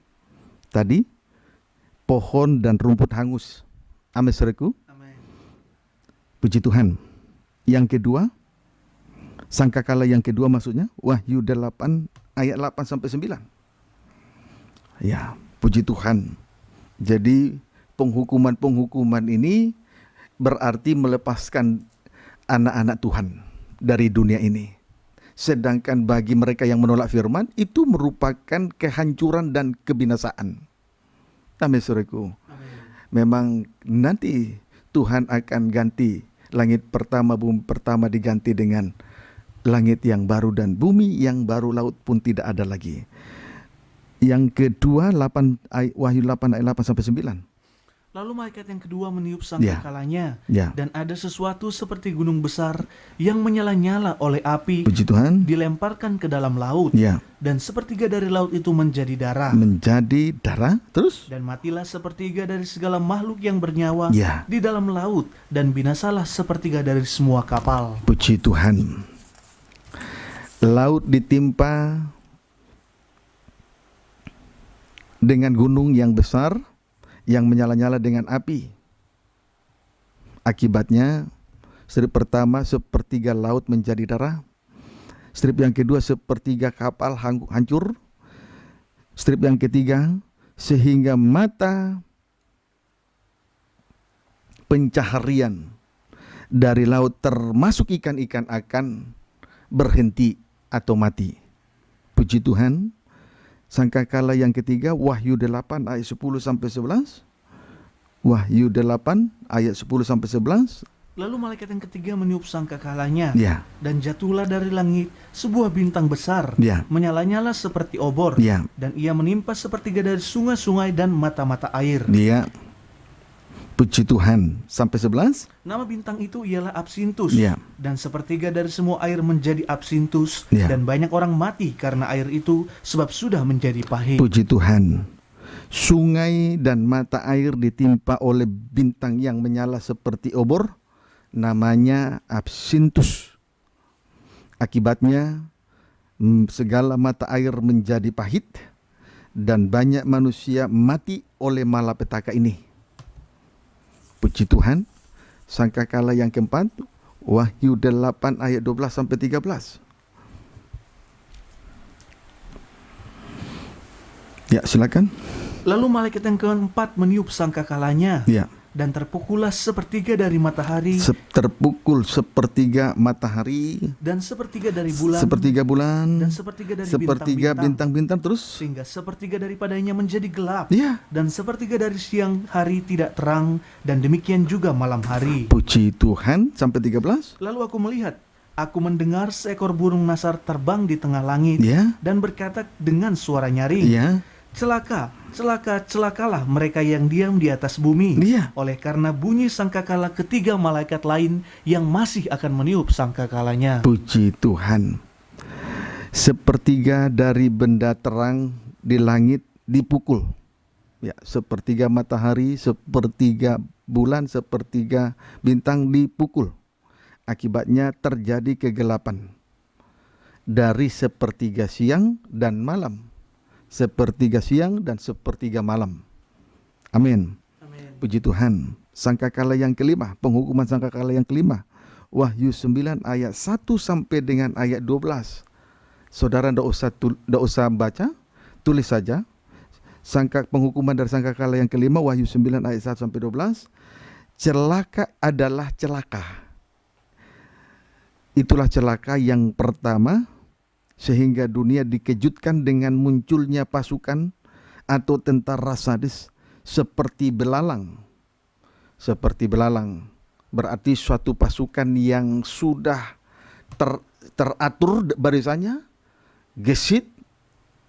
tadi pohon dan rumput hangus. Amin, saudaraku. Amin. Puji Tuhan. Yang kedua, sangkakala yang kedua maksudnya Wahyu 8 ayat 8 sampai 9. Ya, puji Tuhan. Jadi penghukuman ini berarti melepaskan anak-anak Tuhan dari dunia ini. Sedangkan bagi mereka yang menolak firman, itu merupakan kehancuran dan kebinasaan. Amin, saudaraku. Memang nanti Tuhan akan ganti langit pertama, bumi pertama diganti dengan langit yang baru dan bumi yang baru, laut pun tidak ada lagi. Yang kedua, Wahyu 8 ayat 8 sampai 9. Lalu malaikat yang kedua meniup sangkakalanya, Ya. dan ada sesuatu seperti gunung besar yang menyala-nyala oleh api, Puji Tuhan. dilemparkan ke dalam laut. Ya. Dan sepertiga dari laut itu menjadi darah. Menjadi darah, terus? Dan matilah sepertiga dari segala makhluk yang bernyawa Ya. di dalam laut, dan binasalah sepertiga dari semua kapal. Puji Tuhan. Laut ditimpa dengan gunung yang besar yang menyala-nyala dengan api. Akibatnya, strip pertama sepertiga laut menjadi darah. Strip yang kedua sepertiga kapal hancur. Strip yang ketiga sehingga mata pencaharian dari laut termasuk ikan-ikan akan berhenti atau mati. Puji Tuhan. Sangkakala yang ketiga, Wahyu 8 ayat 10 sampai 11. Wahyu 8 ayat 10 sampai 11. Lalu malaikat yang ketiga meniup sangkakalanya, Ya. dan jatuhlah dari langit sebuah bintang besar, Ya. menyala-nyala seperti obor, Ya. dan ia menimpa sepertiga dari sungai-sungai dan mata-mata air. Dia. Puji Tuhan. Sampai 11. Nama bintang itu ialah Absintus, Ya. dan sepertiga dari semua air menjadi Absintus, Ya. dan banyak orang mati karena air itu, sebab sudah menjadi pahit. Puji Tuhan. Sungai dan mata air ditimpa oleh bintang yang menyala seperti obor, namanya Absintus. Akibatnya segala mata air menjadi pahit dan banyak manusia mati oleh malapetaka ini. Puji Tuhan. Sangkakala yang keempat, Wahyu 8 ayat 12 sampai 13. Ya, silakan. Lalu malaikat yang keempat meniup sangkakalanya, Ya. dan terpukullah sepertiga dari matahari, Terpukul sepertiga matahari, dan sepertiga dari bulan, sepertiga bulan, dan sepertiga dari sepertiga bintang-bintang, bintang-bintang, terus. sehingga sepertiga daripadanya menjadi gelap, Ya. dan sepertiga dari siang hari tidak terang, dan demikian juga malam hari. Puji Tuhan. Sampai 13. Lalu aku melihat, aku mendengar seekor burung nasar terbang di tengah langit, Ya. dan berkata dengan suara nyaring, Ya. celaka, celaka, celakalah mereka yang diam di atas bumi, Iya. oleh karena bunyi sangkakala ketiga malaikat lain yang masih akan meniup sangkakalanya. Puji Tuhan. Sepertiga dari benda terang di langit dipukul. Ya, sepertiga matahari, sepertiga bulan, sepertiga bintang dipukul. Akibatnya terjadi kegelapan. Dari sepertiga siang dan malam. Sepertiga siang dan sepertiga malam. Amin. Puji Tuhan. Sangkakala yang kelima, penghukuman sangkakala yang kelima. Wahyu 9 ayat 1 sampai dengan ayat 12. Saudara tidak usah baca, tulis saja. Penghukuman dari sangkakala yang kelima, Wahyu 9 ayat 1 sampai 12. Celaka adalah celaka. Itulah celaka yang pertama, sehingga dunia dikejutkan dengan munculnya pasukan atau tentara sadis seperti belalang. Seperti belalang berarti suatu pasukan yang sudah teratur barisannya, gesit,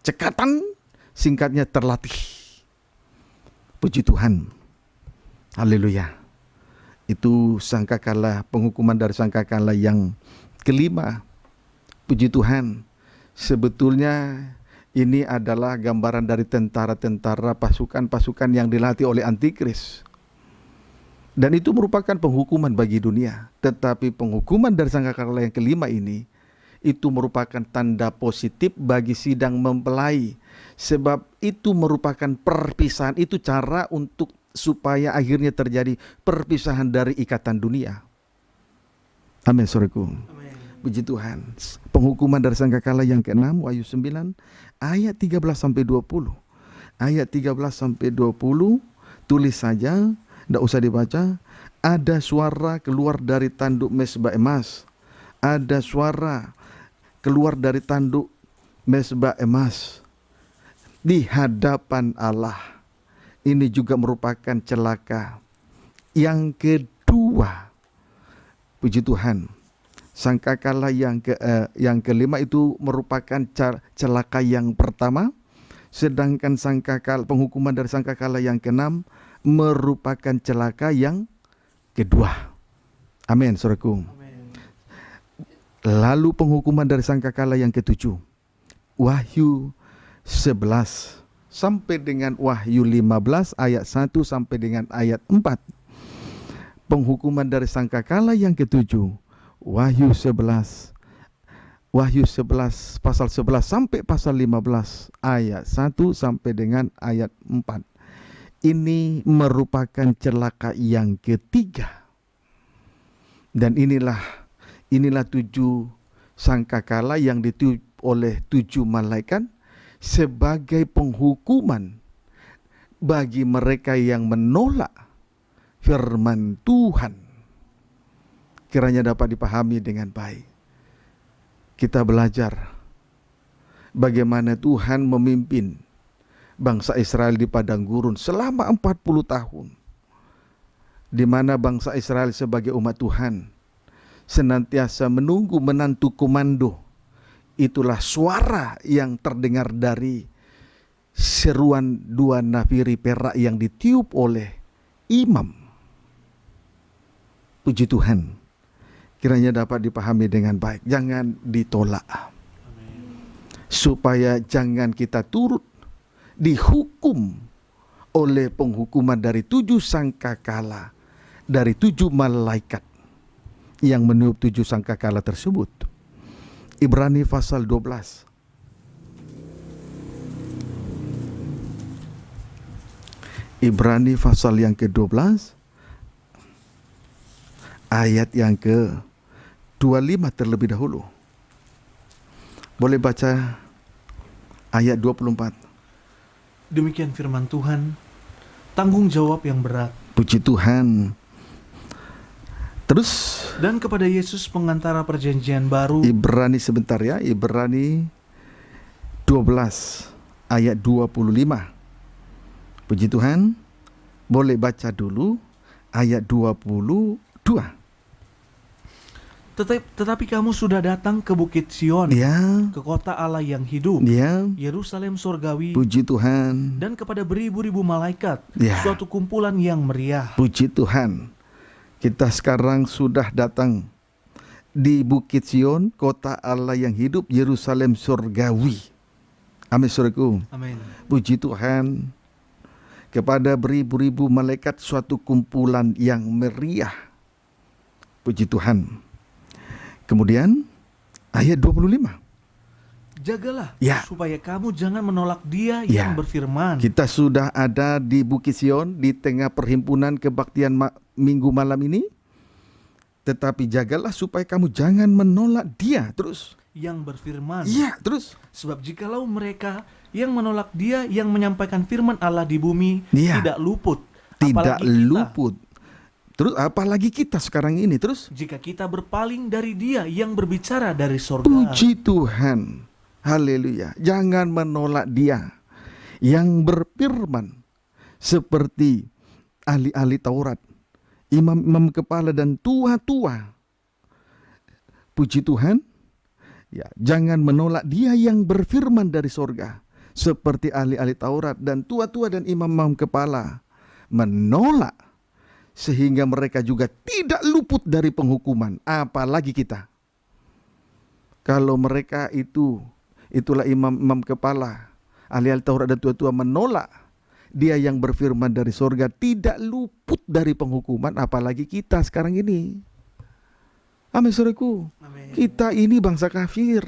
cekatan, singkatnya terlatih. Puji Tuhan. Haleluya. Itu sangkakala, penghukuman dari sangkakala yang kelima. Puji Tuhan. Sebetulnya ini adalah gambaran dari tentara-tentara, pasukan-pasukan yang dilatih oleh antikris. Dan itu merupakan penghukuman bagi dunia. Tetapi penghukuman dari sangkakala yang kelima ini, itu merupakan tanda positif bagi sidang mempelai. Sebab itu merupakan perpisahan, itu cara untuk supaya akhirnya terjadi perpisahan dari ikatan dunia. Amin, saudaraku. Puji Tuhan. Penghukuman dari sangkakala yang ke-6, Wahyu 9 ayat 13 sampai 20. Ayat 13 sampai 20 tulis saja, tidak usah dibaca. Ada suara keluar dari tanduk mezbah emas. Ada suara keluar dari tanduk mezbah emas di hadapan Allah. Ini juga merupakan celaka yang kedua. Puji Tuhan. Sangkakala yang kelima itu merupakan celaka yang pertama, sedangkan penghukuman dari sangkakala yang keenam merupakan celaka yang kedua. Amin, saudaraku. Lalu penghukuman dari sangkakala yang ketujuh, Wahyu 11 sampai dengan Wahyu 15 ayat 1 sampai dengan ayat 4. Penghukuman dari sangkakala yang ketujuh, Wahyu 11 pasal 11 sampai pasal 15 ayat 1 sampai dengan ayat 4. Ini merupakan celaka yang ketiga. Dan inilah 7 sangkakala yang ditiup oleh 7 malaikat sebagai penghukuman bagi mereka yang menolak firman Tuhan. Kiranya dapat dipahami dengan baik. Kita belajar bagaimana Tuhan memimpin bangsa Israel di padang gurun selama 40 tahun. Di mana bangsa Israel sebagai umat Tuhan senantiasa menunggu menantu komando. Itulah suara yang terdengar dari seruan 2 nafiri perak yang ditiup oleh imam. Puji Tuhan. Kiranya dapat dipahami dengan baik. Jangan ditolak. Supaya jangan kita turut dihukum oleh penghukuman dari 7 sangkakala, dari 7 malaikat yang meniup 7 sangkakala tersebut. Ibrani pasal 12. Ibrani pasal yang ke-12 ayat yang ke 25 terlebih dahulu. Boleh baca ayat 24. Demikian firman Tuhan, tanggung jawab yang berat. Puji Tuhan. Terus Dan kepada Yesus pengantara perjanjian baru. Ibrani sebentar ya, Ibrani 12 ayat 25. Puji Tuhan. Boleh baca dulu ayat 22. Tetapi kamu sudah datang ke Bukit Sion, Ya, ke kota Allah yang hidup, ya. Yerusalem surgawi, Puji Tuhan. dan kepada beribu-ribu malaikat, Ya. suatu kumpulan yang meriah. Puji Tuhan. Kita sekarang sudah datang di Bukit Sion, kota Allah yang hidup, Yerusalem surgawi. Amin, saudaraku. Amin. Puji Tuhan. Kepada beribu-ribu malaikat, suatu kumpulan yang meriah. Puji Tuhan. Kemudian ayat 25. Jagalah Ya. supaya kamu jangan menolak Dia Ya. yang berfirman. Kita sudah ada di Bukit Sion, di tengah perhimpunan kebaktian minggu malam ini. Tetapi jagalah supaya kamu jangan menolak Dia. Terus. Yang berfirman. Iya, terus. Sebab jikalau mereka yang menolak Dia yang menyampaikan firman Allah di bumi, Ya. tidak luput. Tidak Apalagi kita, luput. Terus apalagi kita sekarang ini. Terus. jika kita berpaling dari Dia yang berbicara dari sorga. Puji Tuhan. Haleluya. Jangan menolak Dia yang berfirman seperti ahli-ahli Taurat, imam-imam kepala dan tua-tua. Puji Tuhan. Ya, jangan menolak Dia yang berfirman dari sorga seperti ahli-ahli Taurat dan tua-tua dan imam-imam kepala. Menolak sehingga mereka juga tidak luput dari penghukuman. Apalagi kita. Kalau mereka itulah imam-imam kepala, ahli-ahli Taurat dan tua-tua menolak Dia yang berfirman dari sorga, tidak luput dari penghukuman, apalagi kita sekarang ini. Amin, saudaraku. Amin. Kita ini bangsa kafir.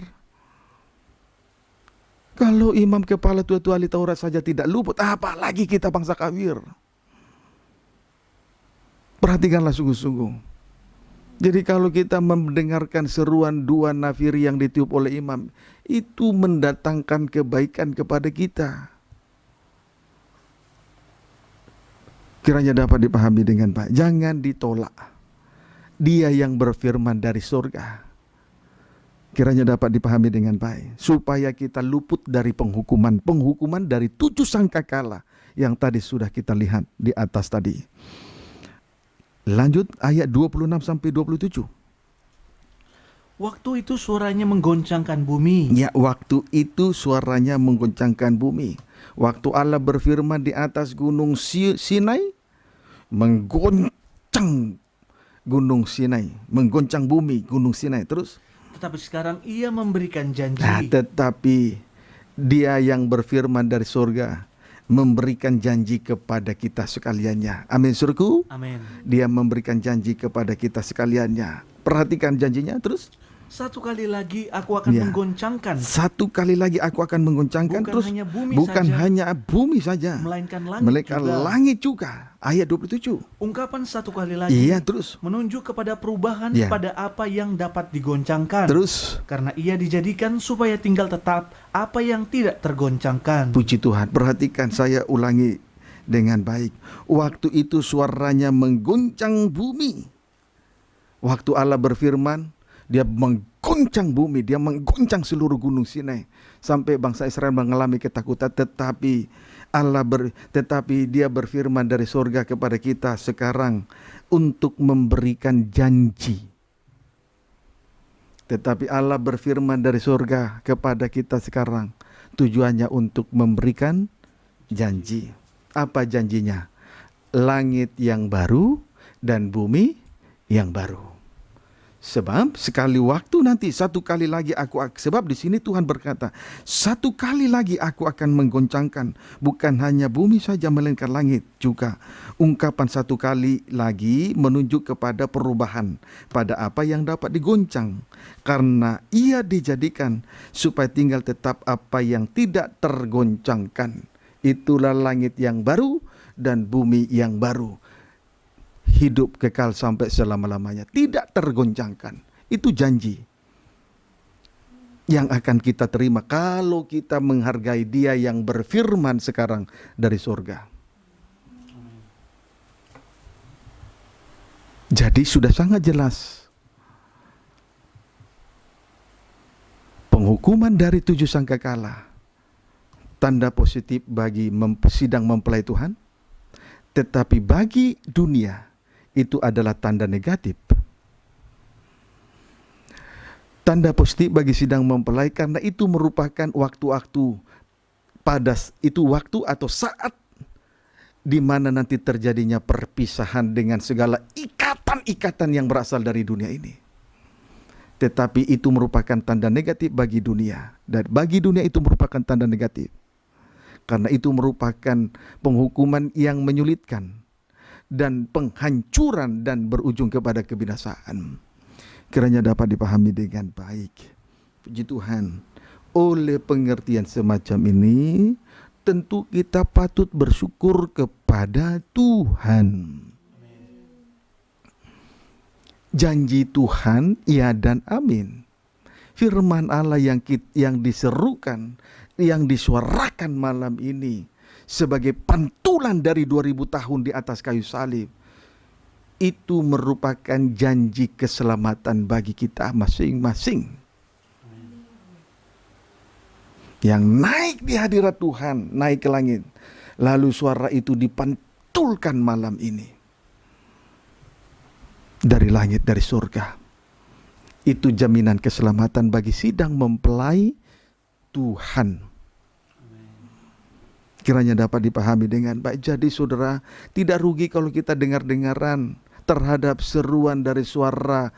Kalau imam kepala tua-tua ahli Taurat saja tidak luput, apalagi kita bangsa kafir. Perhatikanlah sungguh-sungguh. Jadi kalau kita mendengarkan seruan dua nafiri yang ditiup oleh imam, itu mendatangkan kebaikan kepada kita. Kiranya dapat dipahami dengan baik. Jangan ditolak Dia yang berfirman dari surga. Kiranya dapat dipahami dengan baik, supaya kita luput dari penghukuman dari 7 sangkakala yang tadi sudah kita lihat di atas tadi. Lanjut ayat 26 sampai 27. Waktu itu suaranya menggoncangkan bumi. Ya, waktu itu suaranya menggoncangkan bumi. Waktu Allah berfirman di atas gunung Sinai, menggoncang gunung Sinai, menggoncang bumi gunung Sinai. Terus, Tetapi sekarang Ia memberikan janji. tetapi Dia yang berfirman dari surga memberikan janji kepada kita sekaliannya. Amin, surku. Amin. Dia memberikan janji kepada kita sekaliannya. Perhatikan janjinya terus. Satu kali lagi aku akan Ya. menggoncangkan, Satu kali lagi aku akan menggoncangkan. Bukan Terus hanya bumi bukan saja, hanya bumi saja, melainkan langit melainkan juga. langit juga. Ayat 27. Ungkapan satu kali lagi Iya, terus. menunjuk kepada perubahan Ya. pada apa yang dapat digoncangkan. Terus. Karena Ia dijadikan supaya tinggal tetap apa yang tidak tergoncangkan. Puji Tuhan. Perhatikan, saya ulangi dengan baik. Waktu itu suaranya menggoncang bumi. Waktu Allah berfirman, Dia menggoncang bumi, Dia menggoncang seluruh gunung Sinai sampai bangsa Israel mengalami ketakutan. Tetapi Dia berfirman dari surga kepada kita sekarang untuk memberikan janji. Tetapi Allah berfirman dari surga kepada kita sekarang tujuannya untuk memberikan janji. Apa janjinya? Langit yang baru dan bumi yang baru. Sebab sekali waktu nanti, satu kali lagi sebab di sini Tuhan berkata, satu kali lagi aku akan menggoncangkan bukan hanya bumi saja melainkan langit juga. Ungkapan satu kali lagi menunjuk kepada perubahan pada apa yang dapat digoncang, karena Ia dijadikan supaya tinggal tetap apa yang tidak tergoncangkan. Itulah langit yang baru dan bumi yang baru. Hidup kekal sampai selama-lamanya, tidak tergoncangkan. Itu janji yang akan kita terima kalau kita menghargai Dia yang berfirman sekarang dari surga. Jadi sudah sangat jelas penghukuman dari 7 sangkakala, tanda positif bagi sidang mempelai Tuhan, tetapi bagi dunia itu adalah tanda negatif. Tanda positif bagi sidang mempelai karena itu merupakan waktu-waktu waktu atau saat di mana nanti terjadinya perpisahan dengan segala ikatan-ikatan yang berasal dari dunia ini. Tetapi itu merupakan tanda negatif bagi dunia, dan bagi dunia itu merupakan tanda negatif. Karena itu merupakan penghukuman yang menyulitkan dan penghancuran dan berujung kepada kebinasaan. Kiranya dapat dipahami dengan baik. Puji Tuhan. Oleh pengertian semacam ini, tentu kita patut bersyukur kepada Tuhan. Janji Tuhan, ya dan amin. Firman Allah yang diserukan, yang disuarakan malam ini sebagai pantulan dari 2000 tahun di atas kayu salib, itu merupakan janji keselamatan bagi kita masing-masing. Yang naik di hadirat Tuhan, naik ke langit. Lalu suara itu dipantulkan malam ini. Dari langit, dari surga. Itu jaminan keselamatan bagi sidang mempelai Tuhan. Kiranya dapat dipahami dengan baik. Jadi saudara, tidak rugi kalau kita dengar-dengaran terhadap seruan dari suara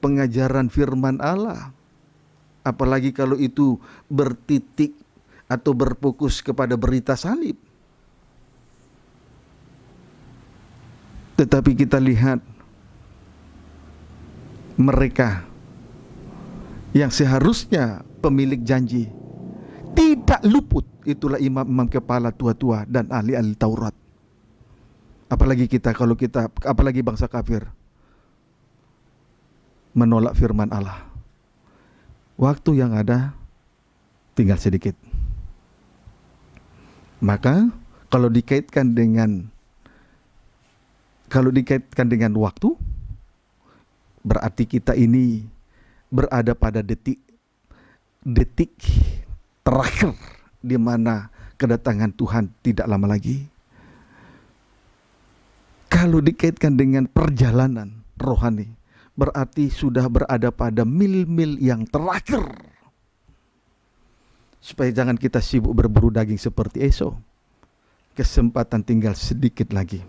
pengajaran firman Allah. Apalagi kalau itu bertitik atau berfokus kepada berita salib. Tetapi kita lihat mereka yang seharusnya pemilik janji tidak luput. Itulah imam-imam kepala tua-tua dan ahli-ahli Taurat. Apalagi bangsa kafir menolak firman Allah. Waktu yang ada tinggal sedikit. Maka kalau dikaitkan dengan waktu, berarti kita ini berada pada detik terakhir di mana kedatangan Tuhan tidak lama lagi. Kalau dikaitkan dengan perjalanan rohani, berarti sudah berada pada mil-mil yang terakhir. Supaya jangan kita sibuk berburu daging seperti Esau. Kesempatan tinggal sedikit lagi.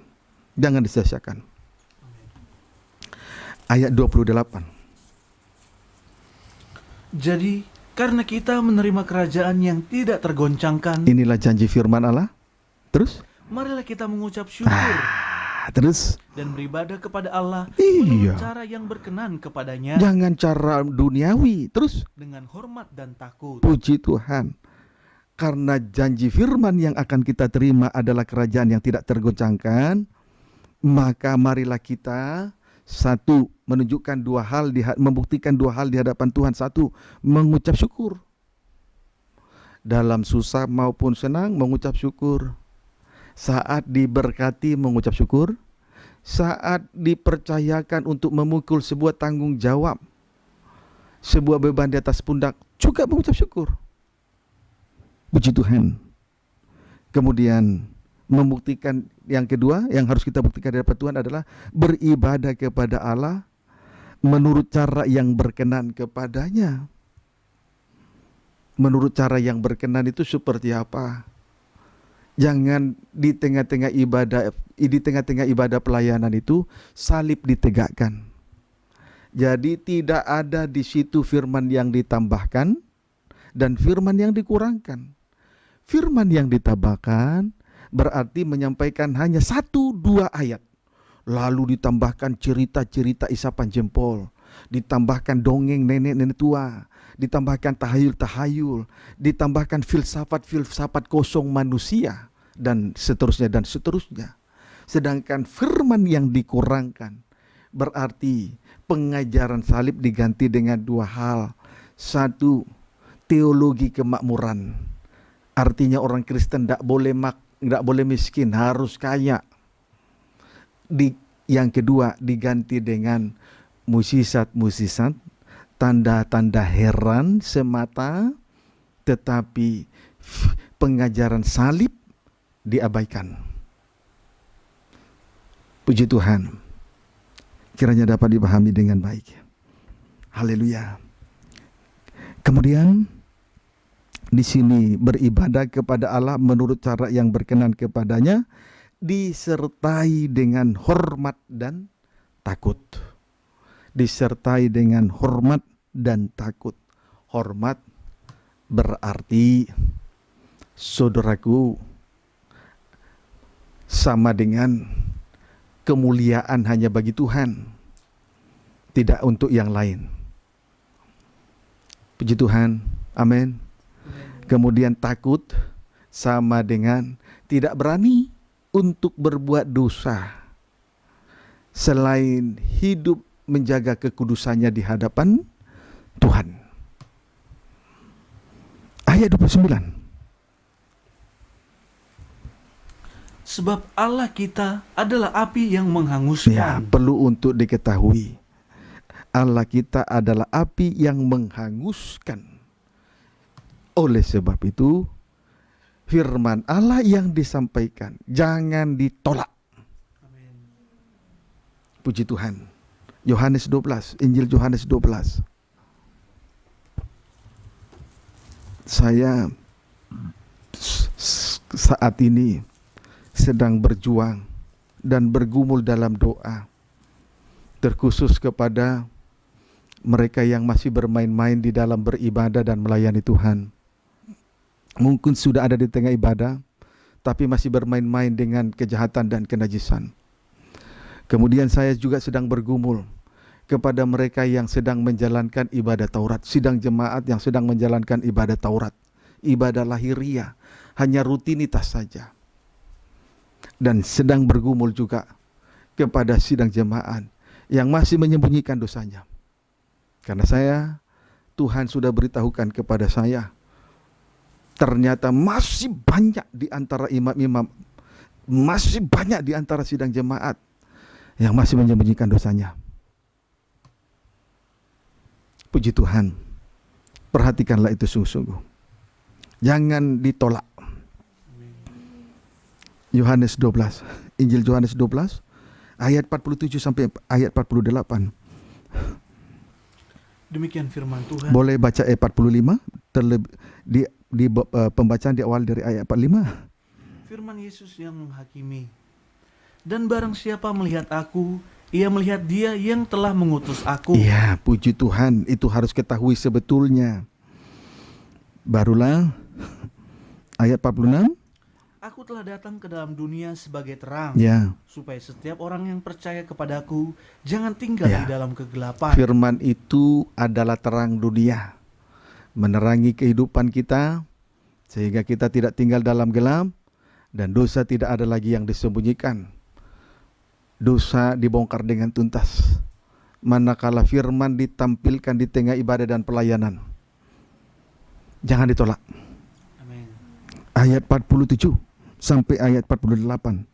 Jangan disia-siakan. Ayat 28. Jadi, karena kita menerima kerajaan yang tidak tergoncangkan, Inilah janji firman Allah. Terus? marilah kita mengucap syukur Terus? dan beribadah kepada Allah Iya. menurut cara yang berkenan kepadanya, Jangan cara duniawi. Terus? dengan hormat dan takut. Puji Tuhan. Karena janji firman yang akan kita terima adalah kerajaan yang tidak tergoncangkan, maka marilah kita membuktikan dua hal di hadapan Tuhan. Satu, mengucap syukur. Dalam susah maupun senang mengucap syukur. Saat diberkati mengucap syukur. Saat dipercayakan untuk memikul sebuah tanggung jawab, sebuah beban di atas pundak, juga mengucap syukur. Puji Tuhan. Kemudian membuktikan yang kedua yang harus kita buktikan di hadapan Tuhan adalah beribadah kepada Allah menurut cara yang berkenan kepadanya. Menurut cara yang berkenan itu seperti apa? Jangan di tengah-tengah ibadah pelayanan itu salib ditegakkan. Jadi tidak ada di situ firman yang ditambahkan dan firman yang dikurangkan. Firman yang ditambahkan berarti menyampaikan hanya 1-2 ayat. Lalu ditambahkan cerita-cerita isapan jempol, ditambahkan dongeng nenek-nenek tua, ditambahkan tahayul-tahayul, ditambahkan filsafat-filsafat kosong manusia, dan seterusnya dan seterusnya. Sedangkan firman yang dikurangkan Berarti pengajaran salib diganti dengan dua hal. Satu, teologi kemakmuran. Artinya orang Kristen tidak boleh miskin, harus kaya. Yang kedua diganti dengan musisat-musisat, tanda-tanda heran semata, tetapi pengajaran salib diabaikan. Puji Tuhan, kiranya dapat dipahami dengan baik. Haleluya. Kemudian di sini beribadah kepada Allah menurut cara yang berkenan kepadanya, disertai dengan hormat dan takut. Disertai dengan hormat dan takut. Hormat berarti, saudaraku, sama dengan kemuliaan hanya bagi Tuhan, tidak untuk yang lain. Puji Tuhan, amin. Kemudian takut sama dengan tidak berani untuk berbuat dosa selain hidup menjaga kekudusannya di hadapan Tuhan. Ayat 29. Sebab Allah kita adalah api yang menghanguskan. Ya, perlu untuk diketahui. Allah kita adalah api yang menghanguskan. Oleh sebab itu, firman Allah yang disampaikan jangan ditolak. Amin. Puji Tuhan. Yohanes 12, Injil Yohanes 12. Saya saat ini sedang berjuang dan bergumul dalam doa, terkhusus kepada mereka yang masih bermain-main di dalam beribadah dan melayani Tuhan. Mungkin sudah ada di tengah ibadah, tapi masih bermain-main dengan kejahatan dan kenajisan. Kemudian saya juga sedang bergumul kepada mereka yang sedang menjalankan ibadah Taurat, sidang jemaat yang sedang menjalankan ibadah Taurat, ibadah lahiriah, hanya rutinitas saja. Dan sedang bergumul juga kepada sidang jemaat yang masih menyembunyikan dosanya. Karena Tuhan sudah beritahukan kepada saya, ternyata masih banyak di antara imam-imam, masih banyak di antara sidang jemaat yang masih menyembunyikan dosanya. Puji Tuhan, perhatikanlah itu sungguh-sungguh. Jangan ditolak. Yohanes 12, Injil Yohanes 12, ayat 47 sampai ayat 48. Demikian firman Tuhan. Boleh baca ayat 45, di pembacaan di awal dari ayat 45. Firman Yesus yang menghakimi. Dan barang siapa melihat aku, ia melihat Dia yang telah mengutus aku. Iya, puji Tuhan, itu harus ketahui sebetulnya. Barulah ayat 46. Aku telah datang ke dalam dunia sebagai terang, Ya. supaya setiap orang yang percaya kepadaku jangan tinggal Ya. di dalam kegelapan. Firman itu adalah terang dunia, menerangi kehidupan kita sehingga kita tidak tinggal dalam gelap dan dosa tidak ada lagi yang disembunyikan. Dosa dibongkar dengan tuntas manakala firman ditampilkan di tengah ibadah dan pelayanan. Jangan ditolak. Amin. Ayat 47 sampai ayat 48.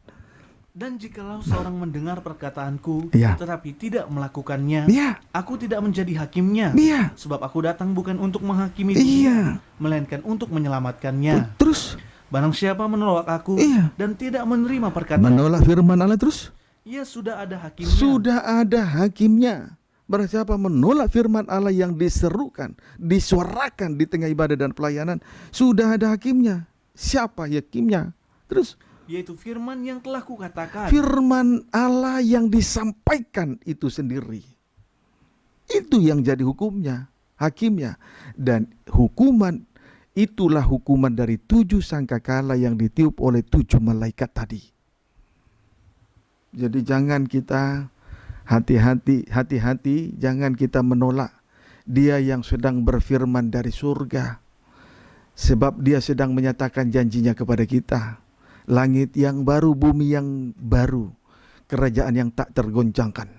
Dan jikalau seorang mendengar perkataanku, Ya. tetapi tidak melakukannya, Iya, aku tidak menjadi hakimnya. iya, Sebab aku datang bukan untuk menghakimi iya. dunia, melainkan untuk menyelamatkannya. Terus, Barang siapa menolak aku iya, dan tidak menerima perkataan, menolak firman Allah terus. ia sudah ada hakimnya. Sudah ada hakimnya. Barang siapa menolak firman Allah yang diserukan, disuarakan di tengah ibadah dan pelayanan, sudah ada hakimnya. Siapa hakimnya? Terus, Yaitu firman yang telah kukatakan. firman Allah yang disampaikan itu sendiri. Itu yang jadi hukumnya, hakimnya. Dan hukuman, itulah hukuman dari 7 sangkakala yang ditiup oleh 7 malaikat tadi. Jadi jangan kita hati-hati, jangan kita menolak Dia yang sedang berfirman dari surga. Sebab Dia sedang menyatakan janjinya kepada kita. Langit yang baru, bumi yang baru, kerajaan yang tak tergoncangkan.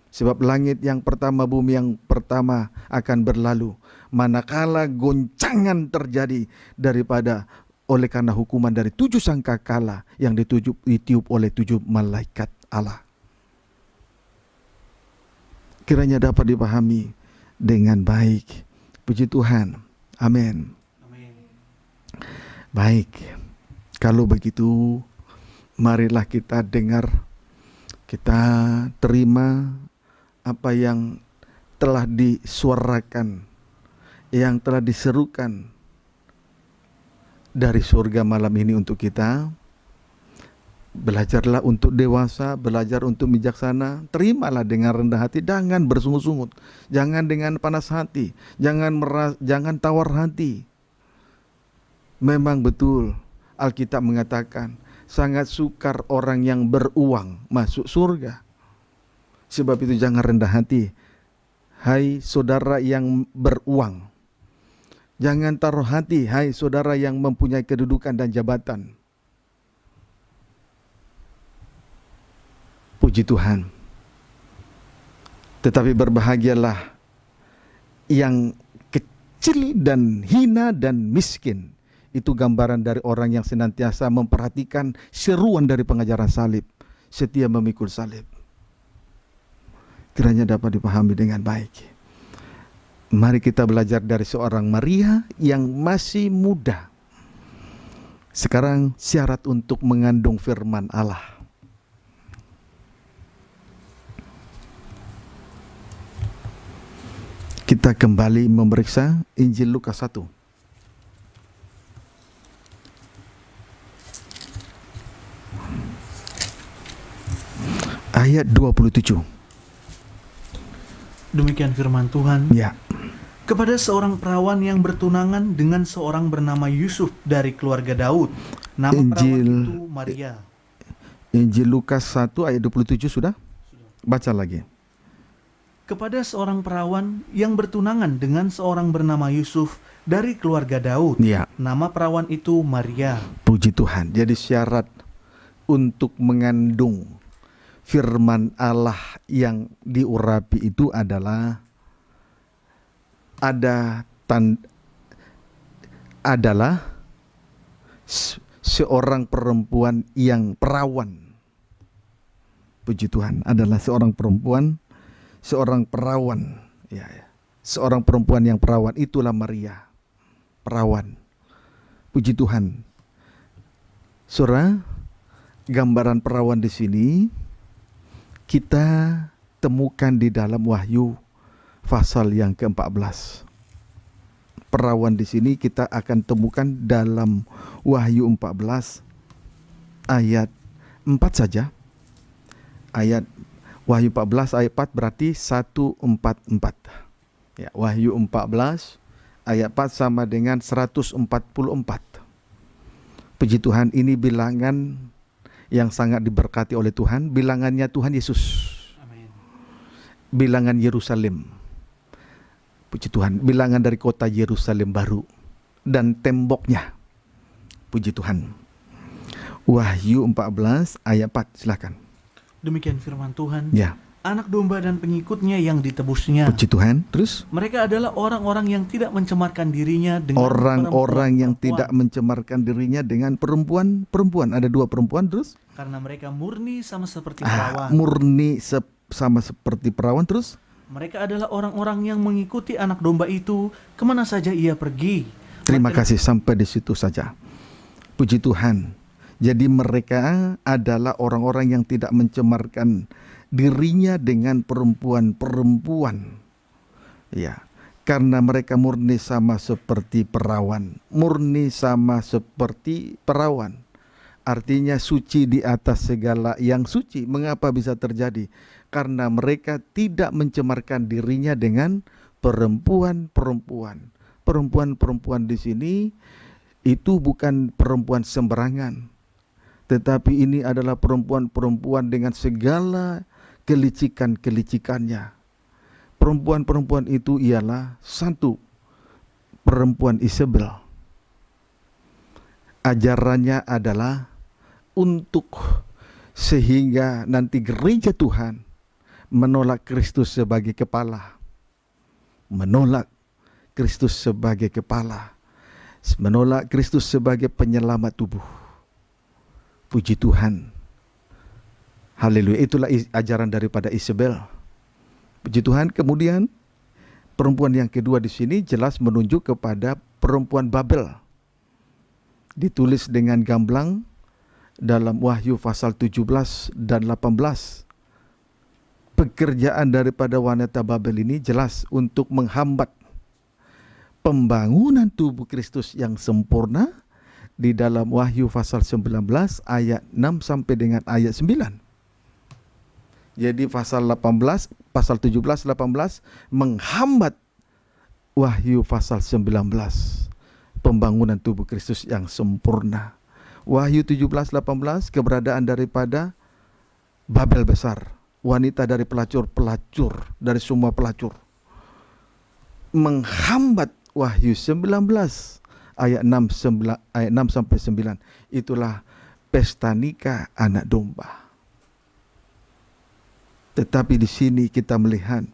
Sebab langit yang pertama, bumi yang pertama akan berlalu, manakala goncangan terjadi daripada oleh karena hukuman dari 7 sangkakala yang ditiup oleh 7 malaikat Allah. Kiranya dapat dipahami dengan baik. Puji Tuhan. Amin. Baik. Kalau begitu, marilah kita dengar, kita terima apa yang telah disuarakan, yang telah diserukan dari surga malam ini untuk kita. Belajarlah untuk dewasa, belajar untuk bijaksana. Terimalah dengan rendah hati, jangan bersungut-sungut, jangan dengan panas hati, jangan tawar hati. Memang betul Alkitab mengatakan sangat sukar orang yang beruang masuk surga. Sebab itu jangan rendah hati, hai saudara yang beruang. Jangan taruh hati, hai saudara yang mempunyai kedudukan dan jabatan. Puji Tuhan. Tetapi berbahagialah yang kecil dan hina dan miskin. Itu gambaran dari orang yang senantiasa memperhatikan seruan dari pengajaran salib, setia memikul salib. Kiranya dapat dipahami dengan baik. Mari kita belajar dari seorang Maria yang masih muda. Sekarang syarat untuk mengandung firman Allah. Kita kembali memeriksa Injil Lukas 1. Ayat 27. Demikian firman Tuhan. Ya. Kepada seorang perawan yang bertunangan dengan seorang bernama Yusuf dari keluarga Daud. Nama perawan itu Maria. Injil Lukas 1 ayat 27 sudah? Baca lagi. Kepada seorang perawan yang bertunangan dengan seorang bernama Yusuf dari keluarga Daud. Ya. Nama perawan itu Maria. Puji Tuhan. Jadi syarat untuk mengandung firman Allah yang diurapi itu adalah adalah seorang perempuan yang perawan. Puji Tuhan, adalah seorang perempuan, seorang perawan, ya. Seorang perempuan yang perawan, itulah Maria, perawan. Puji Tuhan. Saudara, gambaran perawan di sini kita temukan di dalam Wahyu pasal yang ke-14. Perawan di sini kita akan temukan dalam Wahyu 14 ayat 4 saja. Ayat Wahyu 14 ayat 4 berarti 144. Ya, Wahyu 14 ayat 4 sama dengan 144. Puji Tuhan, ini bilangan yang sangat diberkati oleh Tuhan, bilangannya Tuhan Yesus. Amin. Bilangan Yerusalem. Puji Tuhan, bilangan dari kota Yerusalem baru dan temboknya. Puji Tuhan. Wahyu 14 ayat 4, silakan. Demikian firman Tuhan. Ya. Anak domba dan pengikutnya yang ditebusnya. Puji Tuhan. Terus? Mereka adalah orang-orang yang tidak mencemarkan dirinya dengan orang-orang yang perempuan. tidak mencemarkan dirinya dengan perempuan. Ada 2 perempuan, terus? Karena mereka murni sama seperti perawan. Murni sama seperti perawan, terus? Mereka adalah orang-orang yang mengikuti anak domba itu kemana saja ia pergi. Terima kasih, sampai di situ saja. Puji Tuhan. Jadi mereka adalah orang-orang yang tidak mencemarkan dirinya dengan perempuan-perempuan. Ya, karena mereka murni sama seperti perawan. Murni sama seperti perawan. Artinya suci di atas segala yang suci. Mengapa bisa terjadi? Karena mereka tidak mencemarkan dirinya dengan perempuan-perempuan. Perempuan-perempuan di sini itu bukan perempuan sembarangan, tetapi ini adalah perempuan-perempuan dengan segala kelicikan-kelicikannya. Perempuan-perempuan itu ialah satu, perempuan Isabel. Ajarannya adalah untuk sehingga nanti gereja Tuhan menolak Kristus sebagai kepala. Menolak Kristus sebagai kepala. Menolak Kristus sebagai penyelamat tubuh. Puji Tuhan. Haleluya. Itulah ajaran daripada Isabel. Puji Tuhan. Kemudian perempuan yang kedua di sini jelas menunjuk kepada perempuan Babel. Ditulis dengan gamblang dalam Wahyu pasal 17 dan 18. Pekerjaan daripada wanita Babel ini jelas untuk menghambat pembangunan tubuh Kristus yang sempurna di dalam Wahyu pasal 19 ayat 6 sampai dengan ayat 9. Jadi pasal 17 18 menghambat Wahyu pasal 19, pembangunan tubuh Kristus yang sempurna. Wahyu 17 18 keberadaan daripada Babel besar, wanita dari pelacur-pelacur, dari semua pelacur, menghambat Wahyu 19 ayat 6 sampai 9. Itulah pesta nikah anak domba. Tetapi di sini kita melihat,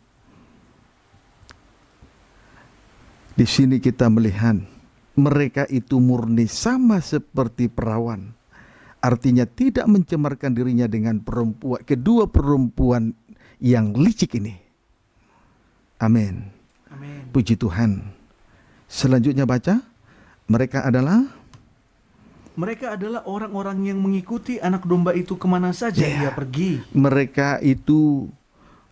mereka itu murni sama seperti perawan. Artinya tidak mencemarkan dirinya dengan kedua perempuan yang licik ini. Amin. Amin. Puji Tuhan. Selanjutnya baca, mereka adalah orang-orang yang mengikuti anak domba itu kemana saja ia pergi. Mereka itu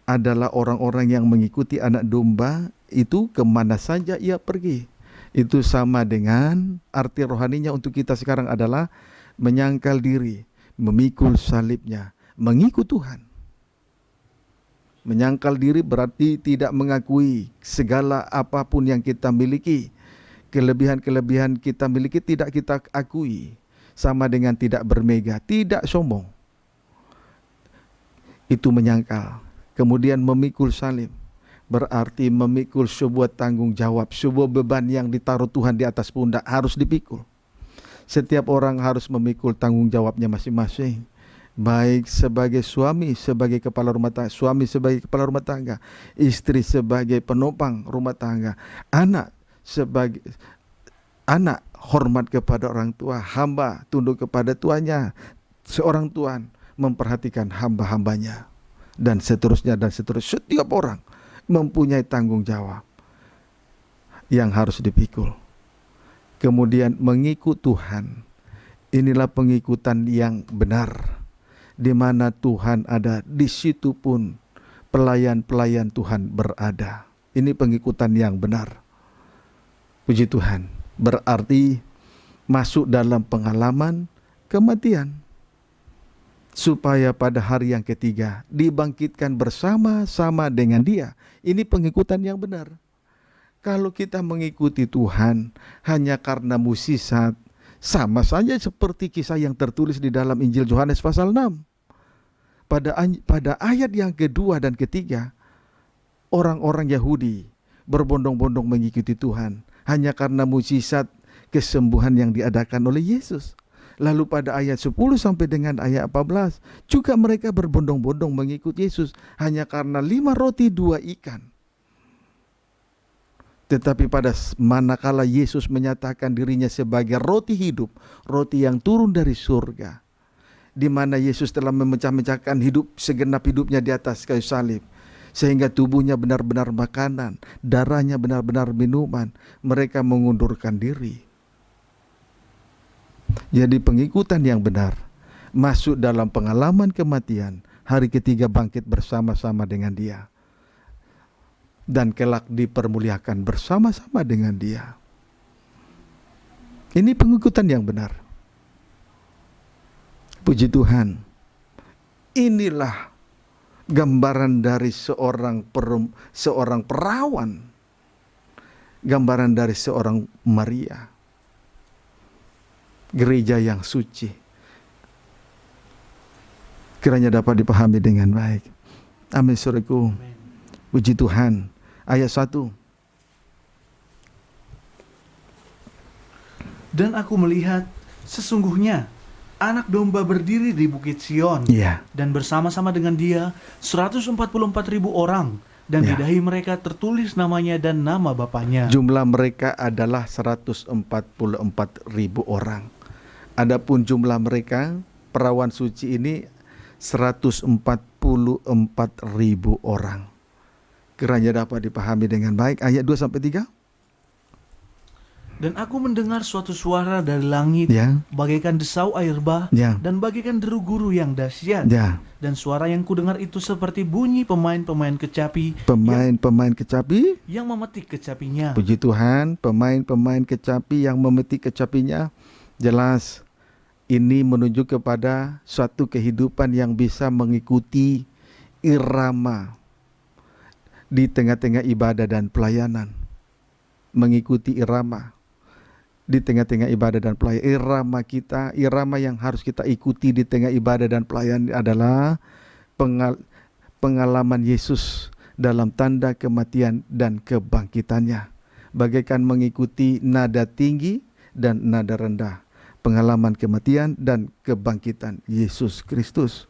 adalah orang-orang yang mengikuti anak domba itu kemana saja ia pergi. Itu sama dengan arti rohaninya untuk kita sekarang adalah menyangkal diri, memikul salibnya, mengikut Tuhan. Menyangkal diri berarti tidak mengakui segala apapun yang kita miliki. Kelebihan-kelebihan kita miliki tidak kita akui. Sama dengan tidak bermega, tidak sombong. Itu menyangkal. Kemudian memikul salib. Berarti memikul sebuah tanggung jawab, sebuah beban yang ditaruh Tuhan di atas pundak harus dipikul. Setiap orang harus memikul tanggung jawabnya masing-masing. Baik sebagai suami, sebagai kepala rumah tangga, suami sebagai kepala rumah tangga, istri sebagai penopang rumah tangga, anak sebagai anak hormat kepada orang tua, hamba tunduk kepada tuannya, seorang tuan memperhatikan hamba-hambanya, dan seterusnya dan seterusnya. Setiap orang mempunyai tanggung jawab yang harus dipikul. Kemudian mengikut Tuhan. Inilah pengikutan yang benar. Di mana Tuhan ada, di situ pun pelayan-pelayan Tuhan berada. Ini pengikutan yang benar. Puji Tuhan. Berarti masuk dalam pengalaman kematian, supaya pada hari yang ketiga dibangkitkan bersama-sama dengan Dia. Ini pengikutan yang benar. Kalau kita mengikuti Tuhan hanya karena mukjizat, sama saja seperti kisah yang tertulis di dalam Injil Yohanes pasal 6. Pada ayat yang kedua dan ketiga, orang-orang Yahudi berbondong-bondong mengikuti Tuhan hanya karena mukjizat kesembuhan yang diadakan oleh Yesus. Lalu pada ayat 10 sampai dengan ayat 14 juga mereka berbondong-bondong mengikut Yesus hanya karena 5 roti 2 ikan. Tetapi pada manakala Yesus menyatakan dirinya sebagai roti hidup, roti yang turun dari surga, di mana Yesus telah memecah-mecahkan hidup segenap hidupnya di atas kayu salib, sehingga tubuhnya benar-benar makanan, darahnya benar-benar minuman, mereka mengundurkan diri. Jadi pengikutan yang benar masuk dalam pengalaman kematian, hari ketiga bangkit bersama-sama dengan Dia, dan kelak dipermuliakan bersama-sama dengan Dia. Ini pengikutan yang benar. Puji Tuhan. Inilah gambaran dari seorang perawan, gambaran dari seorang Maria, gereja yang suci. Kiranya dapat dipahami dengan baik. Amin, saudaraku. Puji Tuhan. Ayat 1. Dan aku melihat sesungguhnya Anak domba berdiri di Bukit Sion, Ya. dan bersama-sama dengan dia 144.000 orang, dan di Ya. dahi mereka tertulis namanya dan nama bapaknya. Jumlah mereka adalah 144.000 orang. Adapun jumlah mereka, perawan suci ini 144.000 orang. Kiranya dapat dipahami dengan baik. Ayat 2-3. Dan aku mendengar suatu suara dari langit, Ya. bagaikan desau air bah, Ya. dan bagaikan deru guru yang dahsyat. Ya. Dan suara yang kudengar itu seperti bunyi pemain-pemain kecapi Pemain-pemain kecapi. yang memetik kecapinya. Puji Tuhan, pemain-pemain kecapi yang memetik kecapinya. Jelas ini menunjuk kepada suatu kehidupan yang bisa mengikuti irama di tengah-tengah ibadah dan pelayanan. Mengikuti irama di tengah-tengah ibadah dan pelayanan. Irama kita, irama yang harus kita ikuti di tengah ibadah dan pelayanan adalah pengalaman Yesus dalam tanda kematian dan kebangkitannya. Bagaikan mengikuti nada tinggi dan nada rendah. Pengalaman kematian dan kebangkitan Yesus Kristus.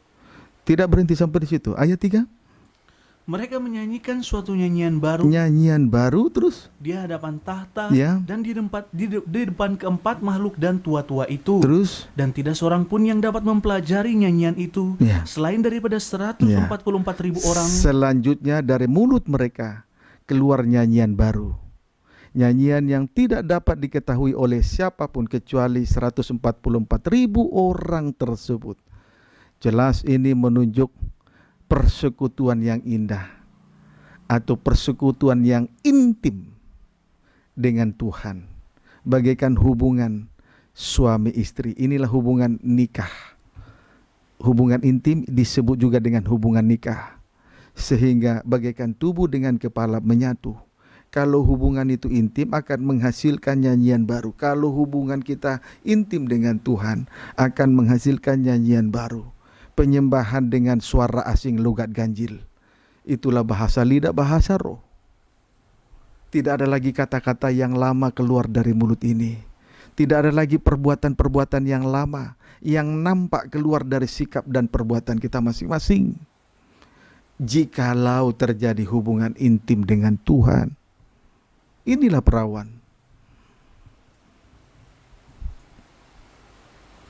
Tidak berhenti sampai di situ. Ayat 3. Mereka menyanyikan suatu nyanyian baru Nyanyian baru terus. di hadapan tahta, Ya. dan di depan keempat makhluk dan tua-tua itu. Terus. Dan tidak seorang pun yang dapat mempelajari nyanyian itu, Ya. selain daripada 144.000 orang. Selanjutnya dari mulut mereka keluar nyanyian baru. Nyanyian yang tidak dapat diketahui oleh siapapun kecuali 144.000 orang tersebut. Jelas ini menunjuk persekutuan yang indah atau persekutuan yang intim dengan Tuhan. Bagaikan hubungan suami istri. Inilah hubungan nikah. Hubungan intim disebut juga dengan hubungan nikah. Sehingga bagaikan tubuh dengan kepala menyatu. Kalau hubungan itu intim akan menghasilkan nyanyian baru. Kalau hubungan kita intim dengan Tuhan akan menghasilkan nyanyian baru. Penyembahan dengan suara asing logat ganjil. Itulah bahasa lidah, bahasa roh. Tidak ada lagi kata-kata yang lama keluar dari mulut ini. Tidak ada lagi perbuatan-perbuatan yang lama yang nampak keluar dari sikap dan perbuatan kita masing-masing. Jikalau terjadi hubungan intim dengan Tuhan, inilah perawan.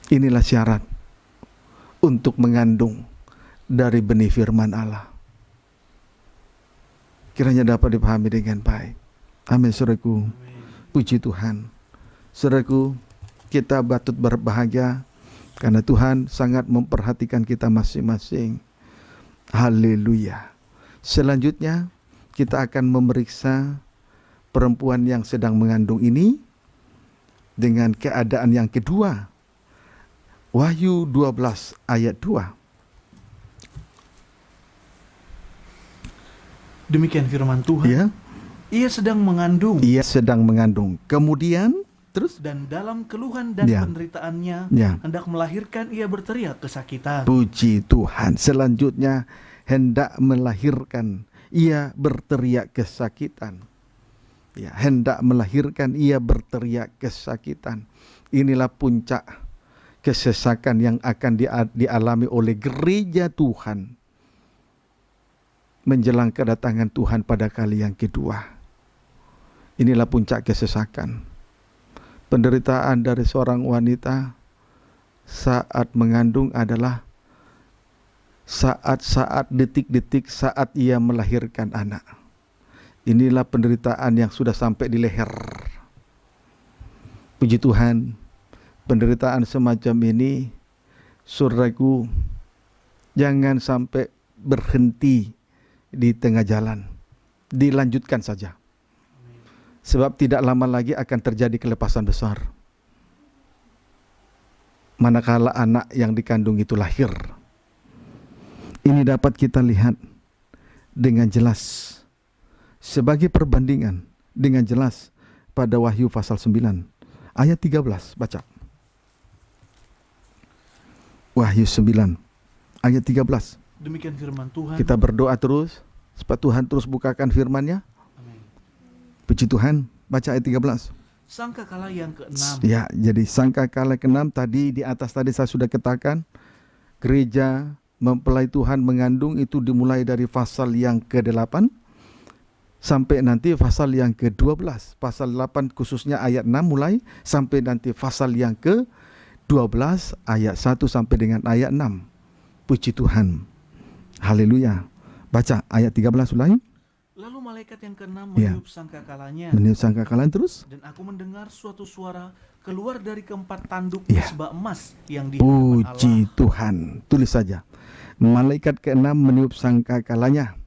Inilah syarat untuk mengandung dari benih firman Allah. Kiranya dapat dipahami dengan baik. Amin, saudaraku. Puji Tuhan. Saudaraku, kita patut berbahagia karena Tuhan sangat memperhatikan kita masing-masing. Haleluya. Selanjutnya kita akan memeriksa perempuan yang sedang mengandung ini dengan keadaan yang kedua. Wahyu 12 ayat 2. Demikian firman Tuhan. Ya, Ia sedang mengandung, ia sedang mengandung. Kemudian terus dan dalam keluhan dan Ya. penderitaannya Ya. hendak melahirkan, ia berteriak kesakitan. Puji Tuhan. Selanjutnya hendak melahirkan, ia berteriak kesakitan. Ya, hendak melahirkan, ia berteriak kesakitan. Inilah puncak kesesakan yang akan dialami oleh gereja Tuhan menjelang kedatangan Tuhan pada kali yang kedua. Inilah puncak kesesakan. Penderitaan dari seorang wanita saat mengandung adalah saat-saat, detik-detik saat ia melahirkan anak. Inilah penderitaan yang sudah sampai di leher. Puji Tuhan, penderitaan semacam ini, saudaraku, jangan sampai berhenti di tengah jalan. Dilanjutkan saja. Sebab tidak lama lagi akan terjadi kelepasan besar. Manakala anak yang dikandung itu lahir. Ini dapat kita lihat dengan jelas. Sebagai perbandingan dengan jelas pada Wahyu pasal 9 ayat 13, baca. Wahyu 9 ayat 13. Demikian firman Tuhan. Kita berdoa terus supaya Tuhan terus bukakan firman-Nya. Amin. Puji Tuhan, baca ayat 13. Sangkakala yang keenam. Ya, jadi sangkakala ke-6 tadi di atas tadi saya sudah katakan, gereja mempelai Tuhan mengandung itu dimulai dari pasal yang ke-8 sampai nanti pasal yang ke-12. Pasal 8 khususnya ayat 6 mulai sampai nanti pasal yang ke-12 ayat 1 sampai dengan ayat 6. Puji Tuhan. Haleluya. Baca ayat 13 mulai. Lalu malaikat yang keenam Ya. meniup sangkakalanya. Meniup sangkakala terus. Dan aku mendengar suatu suara keluar dari keempat tanduk Ya. mesbah emas yang di hadapan Allah. Puji Tuhan. Tulis saja. Malaikat ke-6 meniup sangkakalanya.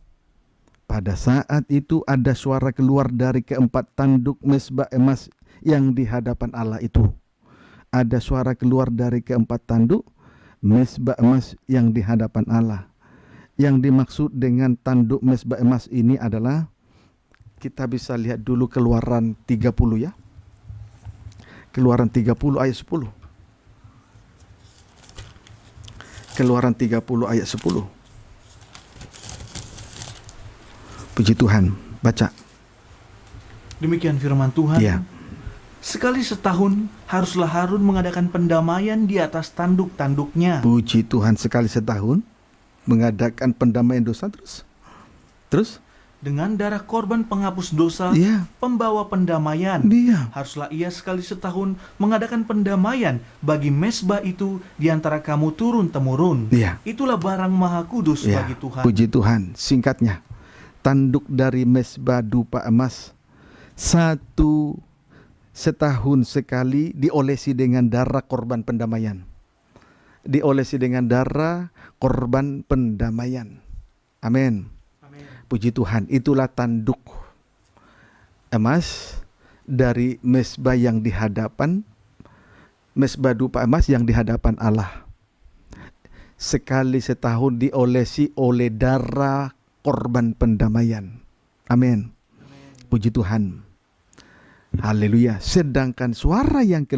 Pada saat itu ada suara keluar dari keempat tanduk mesbah emas yang di hadapan Allah itu. Ada suara keluar dari keempat tanduk mesbah emas yang di hadapan Allah. Yang dimaksud dengan tanduk mesbah emas ini adalah, kita bisa lihat dulu Keluaran 30 ya. Keluaran 30 ayat 10. Keluaran 30 ayat 10. Puji Tuhan, baca. Demikian firman Tuhan. Ya. Sekali setahun haruslah Harun mengadakan pendamaian di atas tanduk-tanduknya. Puji Tuhan, sekali setahun mengadakan pendamaian dosa terus Dengan darah korban penghapus dosa, Iya. pembawa pendamaian. Dia. Haruslah ia sekali setahun mengadakan pendamaian bagi mesbah itu di antara kamu turun-temurun. Iya. Itulah barang maha kudus Ya, bagi Tuhan. puji Tuhan. Singkatnya, tanduk dari mesbah dupa emas 1 setahun sekali diolesi dengan darah korban pendamaian. Diolesi dengan darah korban pendamaian. Amin. Amin. Puji Tuhan, itulah tanduk emas dari mesbah yang di hadapan, mesbah dupa emas yang di hadapan Allah. Sekali setahun diolesi oleh darah korban pendamaian. Amin. Puji Tuhan. Haleluya. Sedangkan suara yang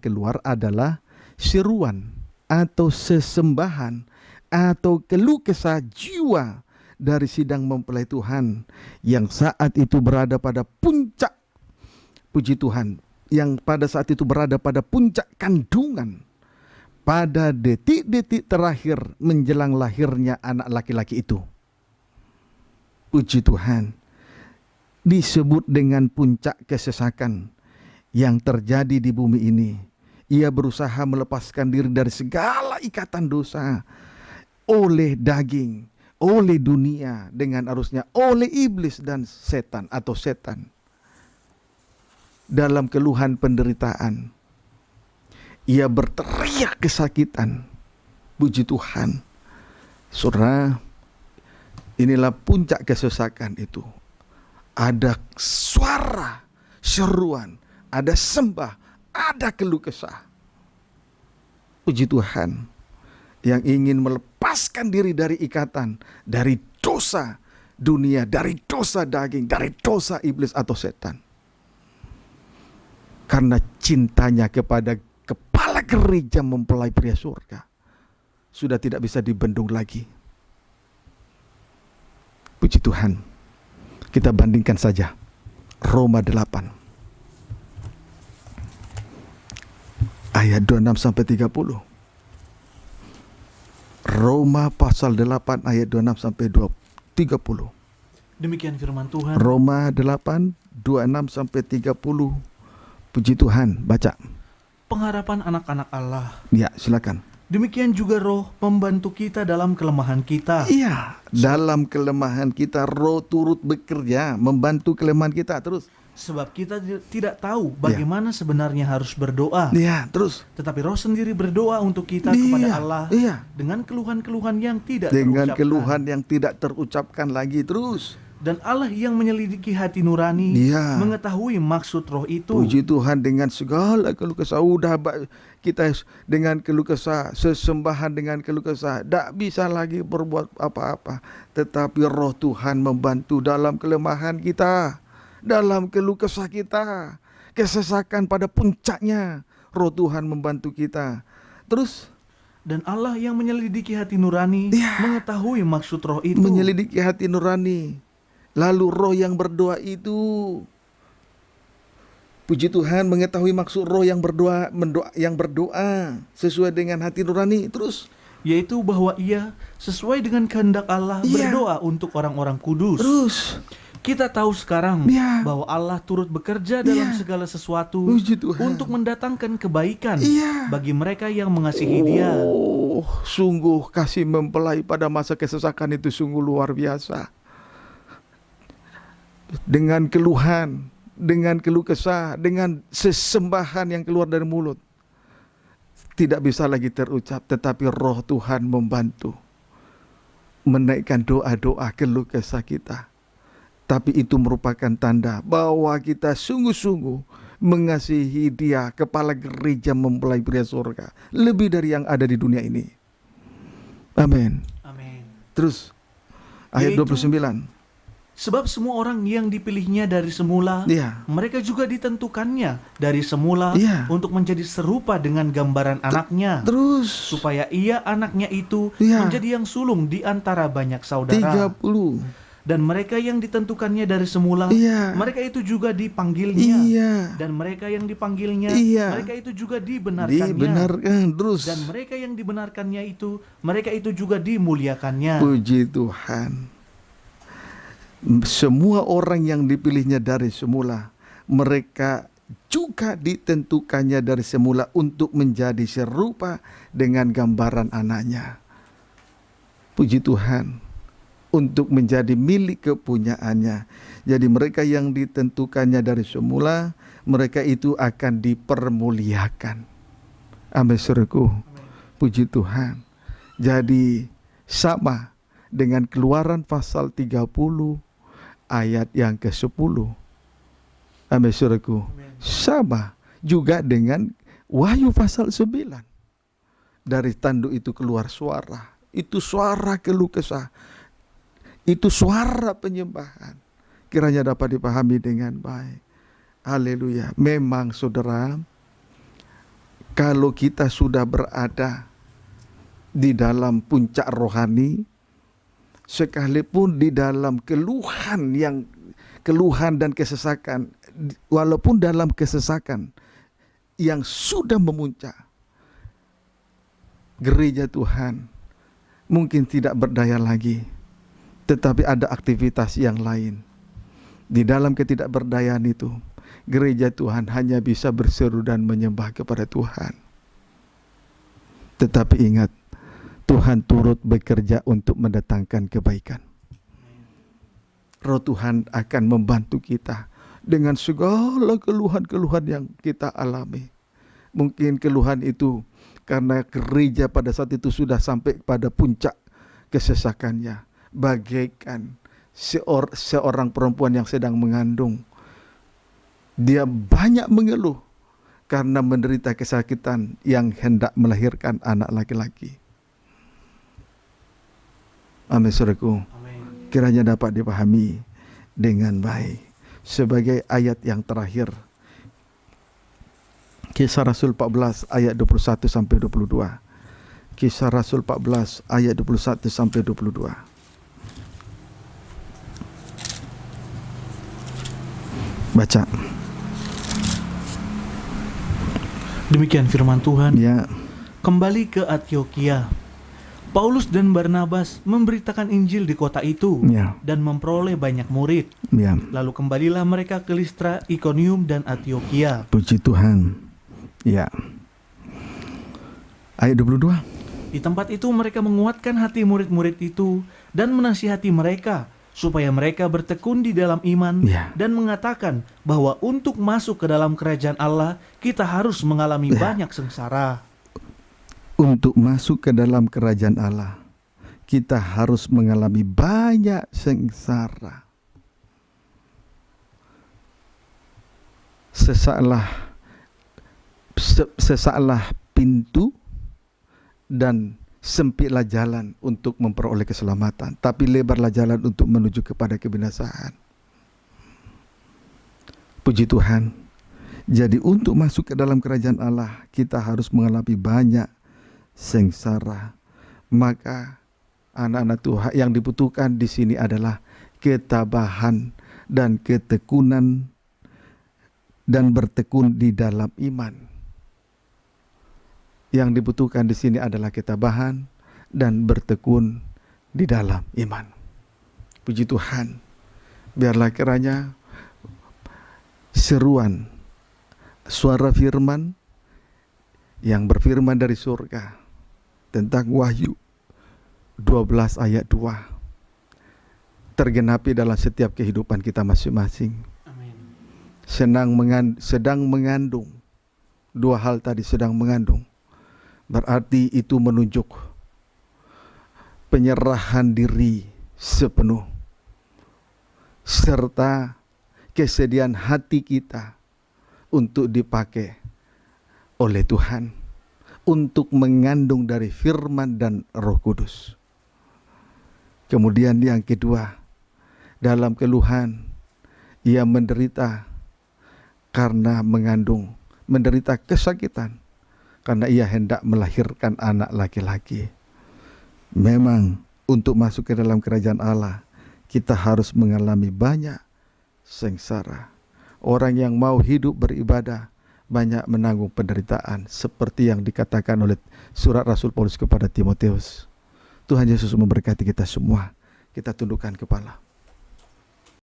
keluar adalah seruan atau sesembahan atau keluh kesah jiwa dari sidang mempelai Tuhan yang saat itu berada pada puncak, puji Tuhan, yang pada saat itu berada pada puncak kandungan, pada detik-detik terakhir menjelang lahirnya anak laki-laki itu. Puji Tuhan. Disebut dengan puncak kesesakan yang terjadi di bumi ini. Ia berusaha melepaskan diri dari segala ikatan dosa oleh daging, oleh dunia, dengan arusnya oleh iblis dan setan atau setan. Dalam keluhan penderitaan, ia berteriak kesakitan. Puji Tuhan. Saudara, inilah puncak kesesakan itu. Ada suara seruan, ada sembah, ada keluh kesah. Puji Tuhan, yang ingin melepaskan diri dari ikatan, dari dosa dunia, dari dosa daging, dari dosa iblis atau setan. Karena cintanya kepada kepala gereja mempelai pria surga sudah tidak bisa dibendung lagi. Puji Tuhan. Kita bandingkan saja Roma 8 ayat 26 sampai 30. Roma pasal 8 ayat 26 sampai 30. Demikian firman Tuhan. Roma 8 26 sampai 30. Puji Tuhan, baca. Pengharapan anak-anak Allah. Ya, silakan. Demikian juga Roh membantu kita dalam kelemahan kita. Iya, dalam kelemahan kita Roh turut bekerja membantu kelemahan kita. Terus. Sebab kita tidak tahu bagaimana sebenarnya harus berdoa. Iya, terus. Tetapi Roh sendiri berdoa untuk kita kepada Allah Iya. dengan keluhan-keluhan yang tidak Dengan terucapkan. keluhan yang tidak terucapkan lagi. Terus. Dan Allah yang menyelidiki hati nurani Iya. mengetahui maksud Roh itu. Puji Tuhan, dengan segala keluh kesah, kita dengan keluh kesah, sesembahan dengan keluh kesah, tak bisa lagi berbuat apa-apa. Tetapi Roh Tuhan membantu dalam kelemahan kita, dalam keluh kesah kita, kesesakan pada puncaknya. Roh Tuhan membantu kita. Terus. Dan Allah yang menyelidiki hati nurani Iya. mengetahui maksud Roh itu. Menyelidiki hati nurani. Lalu roh yang berdoa itu, puji Tuhan, mengetahui maksud roh yang berdoa sesuai dengan hati nurani. Terus yaitu bahwa ia sesuai dengan kehendak Allah Iya. berdoa untuk orang-orang kudus. terus Kita tahu sekarang Iya. bahwa Allah turut bekerja dalam Iya. segala sesuatu Puji Tuhan. untuk mendatangkan kebaikan Iya. bagi mereka yang mengasihi Dia. Oh, sungguh kasih mempelai pada masa kesesakan itu sungguh luar biasa. Dengan keluhan, dengan keluh kesah, dengan sesembahan yang keluar dari mulut, tidak bisa lagi terucap, tetapi roh Tuhan membantu menaikkan doa-doa keluh kesah kita. Tapi itu merupakan tanda bahwa kita sungguh-sungguh mengasihi Dia, kepala gereja mempelai pria surga, lebih dari yang ada di dunia ini. Amin. Amin. Terus ayat Yaitu 29. Sebab semua orang yang dipilihnya dari semula, Iya. mereka juga ditentukannya dari semula Iya. untuk menjadi serupa dengan gambaran anaknya, Terus supaya ia anaknya itu Iya. menjadi yang sulung di antara banyak saudara. 30. Dan mereka yang ditentukannya dari semula, Iya. mereka itu juga dipanggilnya. Iya. Dan mereka yang dipanggilnya, Iya. mereka itu juga dibenarkannya. Dibenarkan. Terus Dan mereka yang dibenarkannya itu, mereka itu juga dimuliakannya. puji Tuhan. Semua orang yang dipilihnya dari semula, mereka juga ditentukannya dari semula untuk menjadi serupa dengan gambaran anaknya. Puji Tuhan, untuk menjadi milik kepunyaannya. Jadi mereka yang ditentukannya dari semula, mereka itu akan dipermuliakan. Amin, saudaraku. Puji Tuhan. Jadi sama dengan Keluaran pasal 30 ayat yang ke-10. Amin, saudaraku. Sama juga dengan Wahyu pasal 9. Dari tanduk itu keluar suara. Itu suara keluh kesah. Itu suara penyembahan. Kiranya dapat dipahami dengan baik. Haleluya. Memang saudara, kalau kita sudah berada di dalam puncak rohani, sekalipun di dalam keluhan dan kesesakan, walaupun dalam kesesakan yang sudah memuncak, gereja Tuhan mungkin tidak berdaya lagi, tetapi ada aktivitas yang lain. Di dalam ketidakberdayaan itu, gereja Tuhan hanya bisa berseru dan menyembah kepada Tuhan. Tetapi ingat, Tuhan turut bekerja untuk mendatangkan kebaikan. Roh Tuhan akan membantu kita dengan segala keluhan-keluhan yang kita alami. Mungkin keluhan itu karena gereja pada saat itu sudah sampai pada puncak kesesakannya, bagaikan seorang perempuan yang sedang mengandung. Dia banyak mengeluh karena menderita kesakitan yang hendak melahirkan anak laki-laki. Amin, saudaraku. Kiranya dapat dipahami dengan baik. Sebagai ayat yang terakhir, Kisah Rasul 14 ayat 21 sampai 22. Kisah Rasul 14 ayat 21 sampai 22. Baca. Demikian firman Tuhan. Ya. Kembali ke Antiokhia, Paulus dan Barnabas memberitakan Injil di kota itu Ya. dan memperoleh banyak murid. Ya. Lalu kembalilah mereka ke Listra, Ikonium, dan Antiokhia. Puji Tuhan. Ya. Ayat 22. Di tempat itu mereka menguatkan hati murid-murid itu dan menasihati mereka supaya mereka bertekun di dalam iman Ya. dan mengatakan bahwa untuk masuk ke dalam kerajaan Allah kita harus mengalami banyak sengsara. Untuk masuk ke dalam kerajaan Allah, kita harus mengalami banyak sengsara. Sesaklah pintu dan sempitlah jalan untuk memperoleh keselamatan, tapi lebarlah jalan untuk menuju kepada kebinasaan. Puji Tuhan. Jadi untuk masuk ke dalam kerajaan Allah, kita harus mengalami banyak sengsara. Maka anak-anak Tuhan yang dibutuhkan di sini adalah ketabahan dan ketekunan dan bertekun di dalam iman. Yang dibutuhkan di sini adalah ketabahan dan bertekun di dalam iman. Puji Tuhan. Biarlah kiranya seruan suara firman yang berfirman dari surga tentang Wahyu 12 ayat 2 tergenapi dalam setiap kehidupan kita masing-masing. Amin. Sedang mengandung dua hal tadi, sedang mengandung berarti itu menunjuk penyerahan diri sepenuh serta kesediaan hati kita untuk dipakai oleh Tuhan untuk mengandung dari firman dan Roh Kudus. Kemudian yang kedua, dalam keluhan ia menderita karena mengandung, menderita kesakitan karena ia hendak melahirkan anak laki-laki. Memang untuk masuk ke dalam kerajaan Allah kita harus mengalami banyak sengsara. Orang yang mau hidup beribadah banyak menanggung penderitaan seperti yang dikatakan oleh surat Rasul Paulus kepada Timotius. Tuhan Yesus memberkati kita semua. Kita tundukkan kepala.